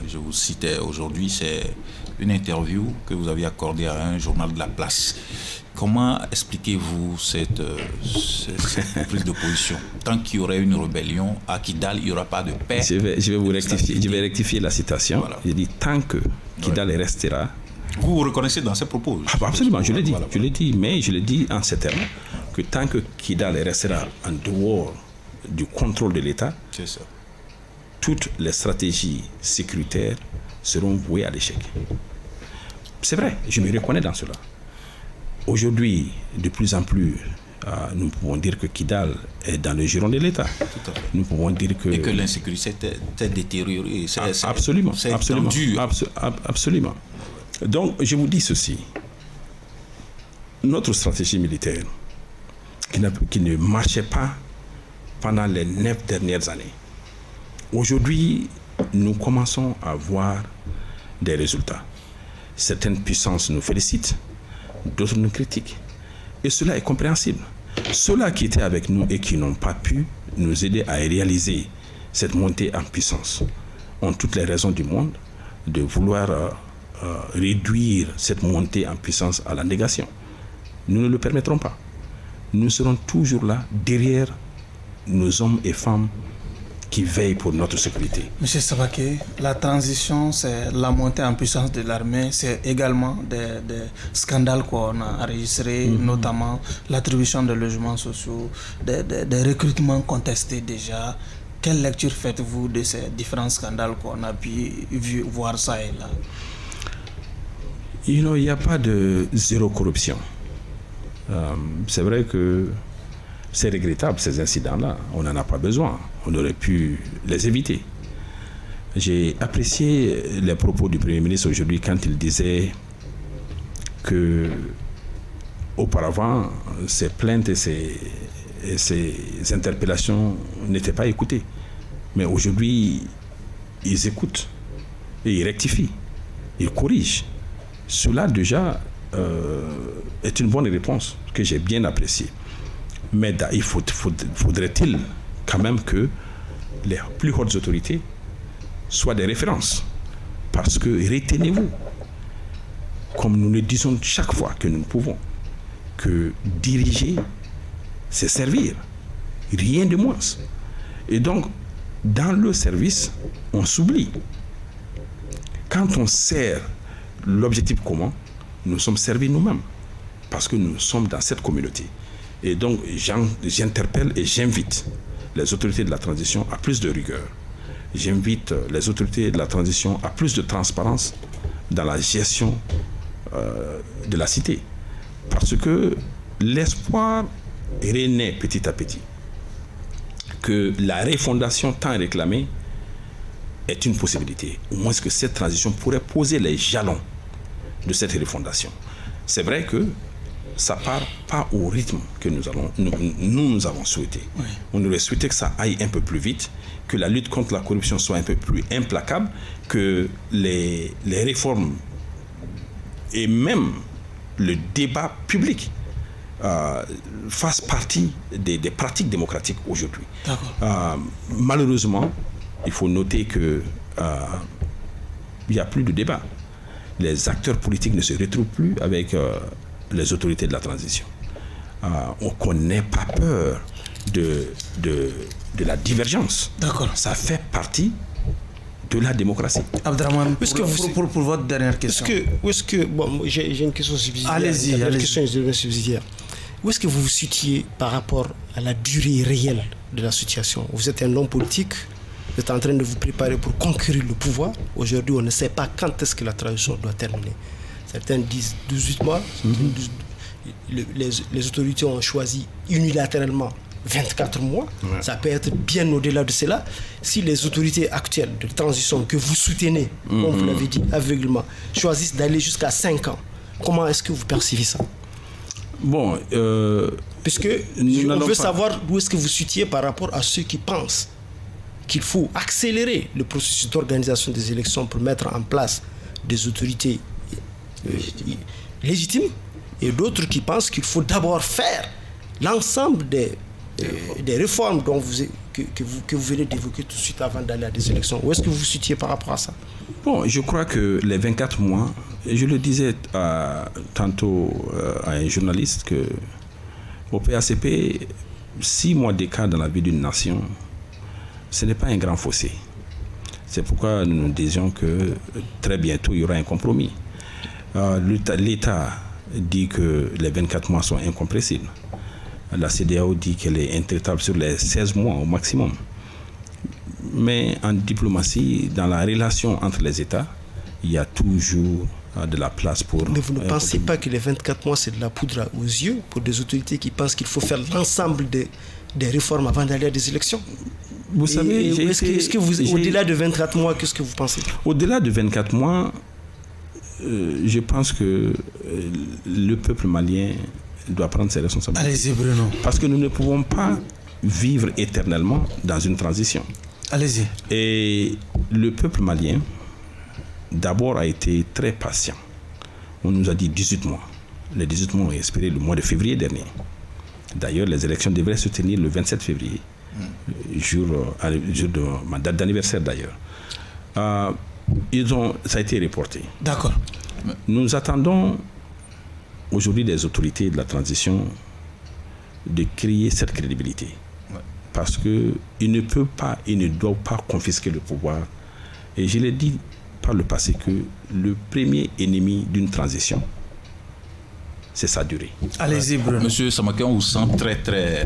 Je vous citais aujourd'hui, c'est une interview que vous aviez accordée à un journal de la place. Comment expliquez-vous cette prise de position? Tant qu'il y aurait une rébellion à Kidal, il n'y aura pas de paix. Je vais rectifier la citation. Voilà. Je dis tant que Kidal restera. Vous reconnaissez dans ces propos? Absolument, je l'ai dit. Voilà. Je l'ai dit, mais je l'ai dit en ces termes que tant que Kidal restera en dehors du contrôle de l'État, c'est ça, toutes les stratégies sécuritaires seront vouées à l'échec. C'est vrai, je me reconnais dans cela. Aujourd'hui, de plus en plus, nous pouvons dire que Kidal est dans le giron de l'État. Nous pouvons dire que... Et que l'insécurité s'est détériorée. Absolument. Tendu. Absolument. Donc, je vous dis ceci. Notre stratégie militaire, qui ne marchait pas pendant les 9 dernières années, aujourd'hui, nous commençons à voir des résultats. Certaines puissances nous félicitent, d'autres nous critiquent. Et cela est compréhensible. Ceux-là qui étaient avec nous et qui n'ont pas pu nous aider à réaliser cette montée en puissance ont toutes les raisons du monde de vouloir réduire cette montée en puissance à la négation. Nous ne le permettrons pas. Nous serons toujours là, derrière nos hommes et femmes qui veillent pour notre sécurité. Monsieur Sabaké, la transition, c'est la montée en puissance de l'armée, c'est également des scandales qu'on a enregistrés, notamment l'attribution de logements sociaux, des recrutements contestés déjà. Quelle lecture faites-vous de ces différents scandales qu'on a pu voir ça et là? Il n'y a pas de zéro corruption. C'est vrai que c'est regrettable, ces incidents-là. On n'en a pas besoin. On aurait pu les éviter. J'ai apprécié les propos du Premier ministre aujourd'hui quand il disait que auparavant, ces plaintes et ces interpellations n'étaient pas écoutées. Mais aujourd'hui, ils écoutent et ils rectifient, ils corrigent. Cela déjà est une bonne réponse que j'ai bien appréciée. Mais il faudrait-il quand même que les plus hautes autorités soient des références. Parce que retenez-vous, comme nous le disons chaque fois que nous pouvons, que diriger, c'est servir, rien de moins. Et donc, dans le service, on s'oublie. Quand on sert l'objectif commun, nous sommes servis nous-mêmes, parce que nous sommes dans cette communauté. Et donc, j'interpelle et j'invite les autorités de la transition à plus de rigueur. J'invite les autorités de la transition à plus de transparence dans la gestion de la cité. Parce que l'espoir renaît petit à petit. Que la refondation tant réclamée est une possibilité. Au moins que cette transition pourrait poser les jalons de cette refondation. C'est vrai que ça part pas au rythme que nous avons souhaité. Oui. On aurait souhaité que ça aille un peu plus vite, que la lutte contre la corruption soit un peu plus implacable, que les réformes et même le débat public fassent partie des pratiques démocratiques aujourd'hui. Malheureusement, il faut noter que il n'y a plus de débat. Les acteurs politiques ne se retrouvent plus avec les autorités de la transition. On n'a pas peur de la divergence. D'accord. Ça fait partie de la démocratie. Abdraman, pour votre dernière question. J'ai une question subsidiaire. Allez-y. Subsidiaire. Où est-ce que vous vous situez par rapport à la durée réelle de la situation? Vous êtes un homme politique, vous êtes en train de vous préparer pour conquérir le pouvoir. Aujourd'hui, on ne sait pas quand est-ce que la transition doit terminer. Certains disent 18 mois. Les autorités ont choisi unilatéralement 24 mois. Ouais. Ça peut être bien au-delà de cela. Si les autorités actuelles de transition que vous soutenez, comme vous l'avez dit, aveuglément, choisissent d'aller jusqu'à 5 ans, comment est-ce que vous percevez ça? Bon, puisque on veut savoir d'où est-ce que vous situez par rapport à ceux qui pensent qu'il faut accélérer le processus d'organisation des élections pour mettre en place des autorités légitimes, et d'autres qui pensent qu'il faut d'abord faire l'ensemble des réformes dont que vous venez d'évoquer tout de suite avant d'aller à des élections. Où est-ce que vous vous situez par rapport à ça? Bon, je crois que les 24 mois, je le disais tantôt à un journaliste, que au PACP, 6 mois d'écart dans la vie d'une nation, ce n'est pas un grand fossé. C'est pourquoi nous disions que très bientôt, il y aura un compromis. L'État dit que les 24 mois sont incompressibles. La CEDEAO dit qu'elle est intraitable sur les 16 mois au maximum. Mais en diplomatie, dans la relation entre les États, il y a toujours de la place pour... Mais vous ne pensez pas que les 24 mois, c'est de la poudre aux yeux pour des autorités qui pensent qu'il faut faire l'ensemble des réformes avant d'aller à des élections? Vous savez, au-delà de 24 mois, qu'est-ce que vous pensez? Au-delà de 24 mois, je pense que le peuple malien doit prendre ses responsabilités. Allez-y, Bruno. Parce que nous ne pouvons pas vivre éternellement dans une transition. Allez-y. Et le peuple malien, d'abord, a été très patient. On nous a dit 18 mois. Les 18 mois ont expiré le mois de février dernier. D'ailleurs, les élections devraient se tenir le 27 février, jour de ma date d'anniversaire d'ailleurs. Ça a été reporté. D'accord. Nous attendons aujourd'hui des autorités de la transition de créer cette crédibilité. Ouais. parce qu'il ne peut pas, il ne doit pas confisquer le pouvoir. Et je l'ai dit par le passé que le premier ennemi d'une transition, c'est sa durée. Allez-y, Bruno. Monsieur Samake, on vous sent très très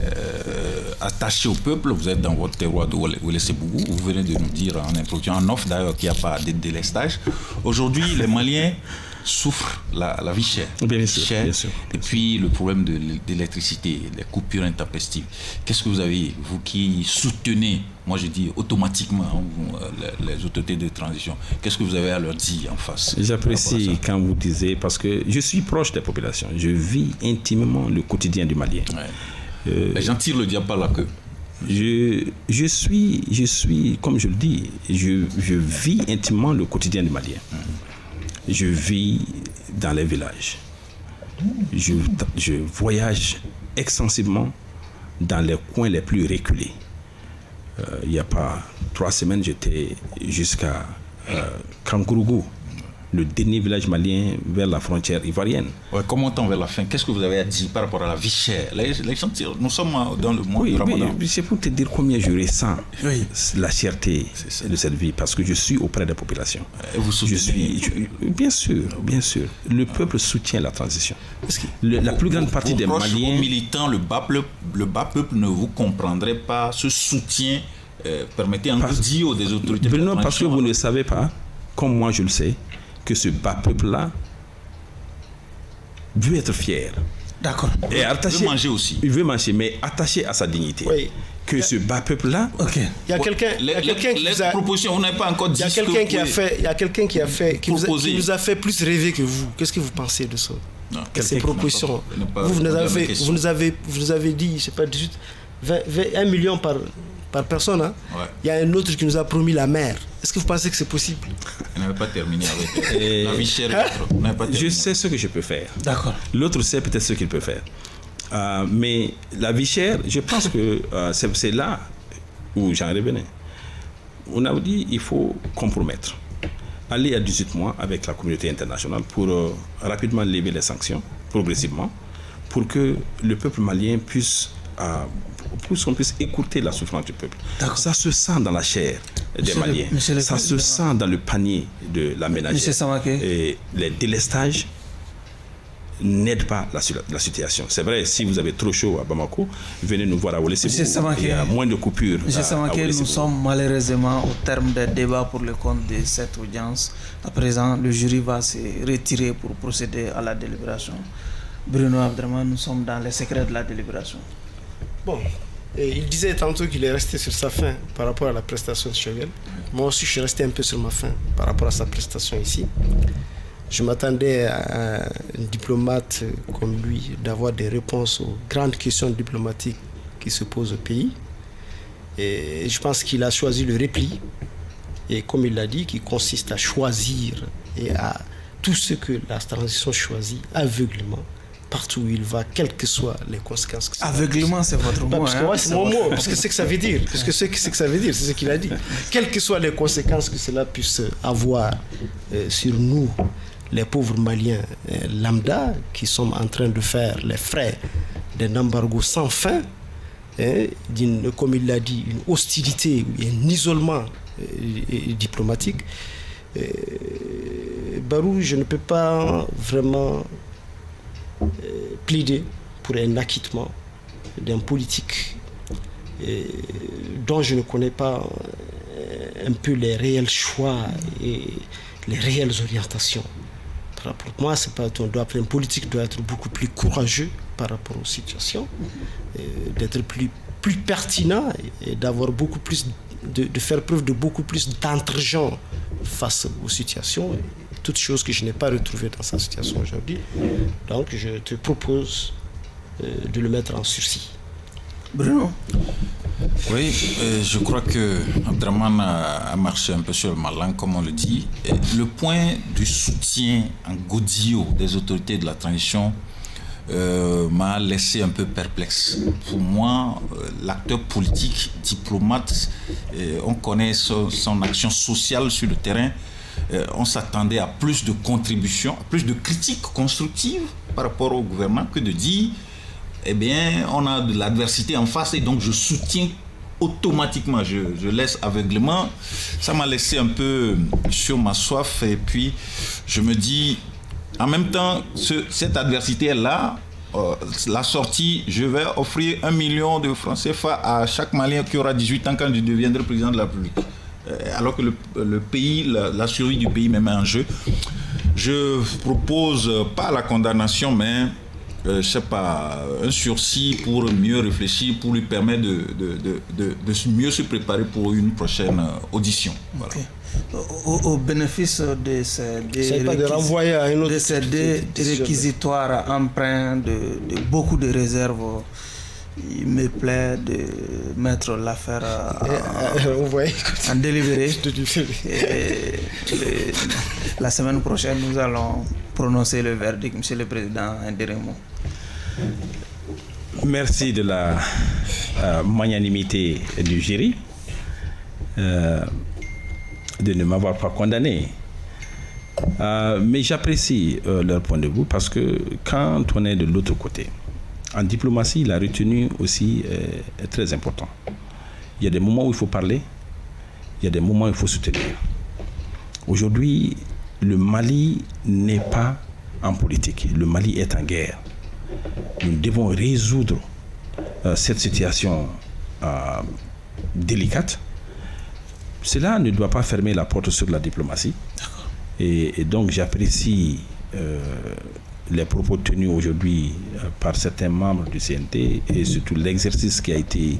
attaché au peuple. Vous êtes dans votre terroir de Ouelessebougou. Vous venez de nous dire en introduction, en off d'ailleurs, qu'il n'y a pas de délestage. Aujourd'hui, les Maliens souffrent la vie chère. Bien sûr, bien sûr. Et puis le problème de l'électricité, les coupures intempestives. Qu'est-ce que vous avez, vous qui soutenez, moi je dis automatiquement, les autorités de transition, qu'est-ce que vous avez à leur dire en face? J'apprécie quand vous disiez, parce que je suis proche des populations. Je vis intimement le quotidien du Malien. Ouais. Les gens tirent le diable par la queue. Je suis, comme je le dis, je vis intimement le quotidien du Malien. Je vis dans les villages. Je voyage extensivement dans les coins les plus reculés. Il n'y a pas 3 semaines, j'étais jusqu'à Kangourou, le dernier village malien vers la frontière ivoirienne. Ouais, comment on tend vers la fin? Qu'est-ce que vous avez à dire par rapport à la vie chère? Les gens tirent. Nous sommes dans le mois du Ramadan. Oui, c'est pour te dire combien je ressens la cherté de cette vie, parce que je suis auprès des populations. Et vous soutenez? Bien sûr. Le peuple soutient la transition. La plus grande partie des Maliens... Vos militants, le bas peuple ne vous comprendrait pas ce soutien. Permettez un dire des autorités. Bruno, parce que vous ne savez pas, comme moi je le sais, que ce bas peuple-là veut être fier. D'accord. Et attaché, il veut manger aussi. Il veut manger, mais attaché à sa dignité. Oui. Que ce bas peuple-là... Ok. Il y a quelqu'un qui vous a... propositions, on n'a pas encore dit. Il y a quelqu'un qui nous a fait plus rêver que vous. Qu'est-ce que vous pensez de ça? Ces propositions. Vous nous avez dit, je sais pas, 1 million par personne. Hein? Ouais. Il y a un autre qui nous a promis la mer. Est-ce que vous pensez que c'est possible? On n'avait pas terminé avec la vie chère. Je sais ce que je peux faire. D'accord. L'autre sait peut-être ce qu'il peut faire. Mais la vie chère, je pense que c'est là où j'en revenais. On a dit qu'il faut compromettre. Aller à 18 mois avec la communauté internationale pour rapidement lever les sanctions, progressivement, pour que le peuple malien puisse... pour qu'on puisse écouter la souffrance du peuple. Ça se sent dans la chair des Maliens. Ça se sent dans le panier de la ménagère. Et les délestages n'aident pas la situation. C'est vrai, si vous avez trop chaud à Bamako, venez nous voir à Ouelessebougou. Il y a moins de coupures. Monsieur Samake, nous sommes malheureusement au terme des débats pour le compte de cette audience. À présent, le jury va se retirer pour procéder à la délibération. Bruno Abdraman, nous sommes dans les secrets de la délibération. Bon, il disait tantôt qu'il est resté sur sa faim par rapport à la prestation de Choguel. Moi aussi, je suis resté un peu sur ma faim par rapport à sa prestation ici. Je m'attendais à un diplomate comme lui d'avoir des réponses aux grandes questions diplomatiques qui se posent au pays. Et je pense qu'il a choisi le repli. Et comme il l'a dit, qui consiste à choisir et à tout ce que la transition choisit aveuglément. Partout où il va, quelles que soient les conséquences. Aveuglement, c'est votre mot. C'est mon mot, parce que c'est ce que ça veut dire. Parce que c'est ce que ça veut dire, c'est ce qu'il a dit. Quelles que soient les conséquences que cela puisse avoir sur nous, les pauvres Maliens lambda, qui sommes en train de faire les frais d'un embargo sans fin, comme il l'a dit, une hostilité, un isolement diplomatique. Barou, je ne peux pas vraiment plaider pour un acquittement d'un politique dont je ne connais pas un peu les réels choix et les réelles orientations. Pour moi, c'est pas, un politique doit être beaucoup plus courageux par rapport aux situations, d'être plus pertinent et d'avoir beaucoup plus de faire preuve de beaucoup plus d'entre-gens face aux situations. Toutes choses que je n'ai pas retrouvées dans sa situation aujourd'hui. Donc, je te propose de le mettre en sursis. Bruno? Oui, je crois que Abdraman a marché un peu sur ma langue, comme on le dit. Le point du soutien en godillot des autorités de la transition m'a laissé un peu perplexe. Pour moi, l'acteur politique, diplomate, on connaît son action sociale sur le terrain. On s'attendait à plus de contributions, à plus de critiques constructives par rapport au gouvernement que de dire, eh bien, on a de l'adversité en face et donc je soutiens automatiquement, je laisse aveuglément. Ça m'a laissé un peu sur ma soif. Et puis, je me dis, en même temps, cette adversité est là. La sortie, je vais offrir 1 million de francs CFA à chaque Malien qui aura 18 ans quand je deviendrai président de la République. Alors que le pays, la survie du pays même est en jeu. Je propose pas la condamnation, mais je sais pas, un sursis pour mieux réfléchir, pour lui permettre de mieux se préparer pour une prochaine audition. Voilà. Okay. Au bénéfice de ces réquisitoires empreints de beaucoup de réserves, il me plaît de mettre l'affaire en délibéré. La semaine prochaine, nous allons prononcer le verdict, Monsieur le Président Nderemou. Merci de la magnanimité du jury de ne m'avoir pas condamné. Mais j'apprécie leur point de vue parce que quand on est de l'autre côté, en diplomatie, la retenue aussi est très important. Il y a des moments où il faut parler, il y a des moments où il faut soutenir. Aujourd'hui, le Mali n'est pas en politique. Le Mali est en guerre. Nous devons résoudre cette situation délicate. Cela ne doit pas fermer la porte sur la diplomatie. Et donc j'apprécie les propos tenus aujourd'hui par certains membres du CNT et surtout l'exercice qui a été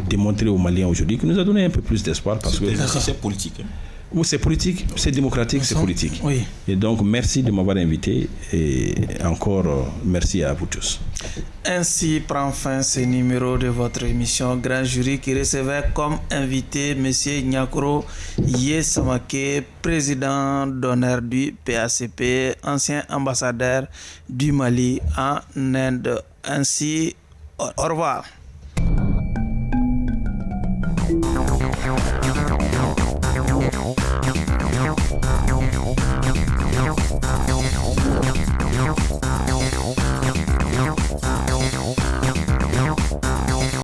démontré aux Maliens aujourd'hui, qui nous a donné un peu plus d'espoir parce que c'est politique. Oui, c'est politique, c'est démocratique, c'est politique. Oui. Et donc, merci de m'avoir invité et encore merci à vous tous. Ainsi prend fin ce numéro de votre émission Grand Jury qui recevait comme invité M. Nyakoro Yesamake, président d'honneur du PACP, ancien ambassadeur du Mali en Inde. Ainsi, au revoir.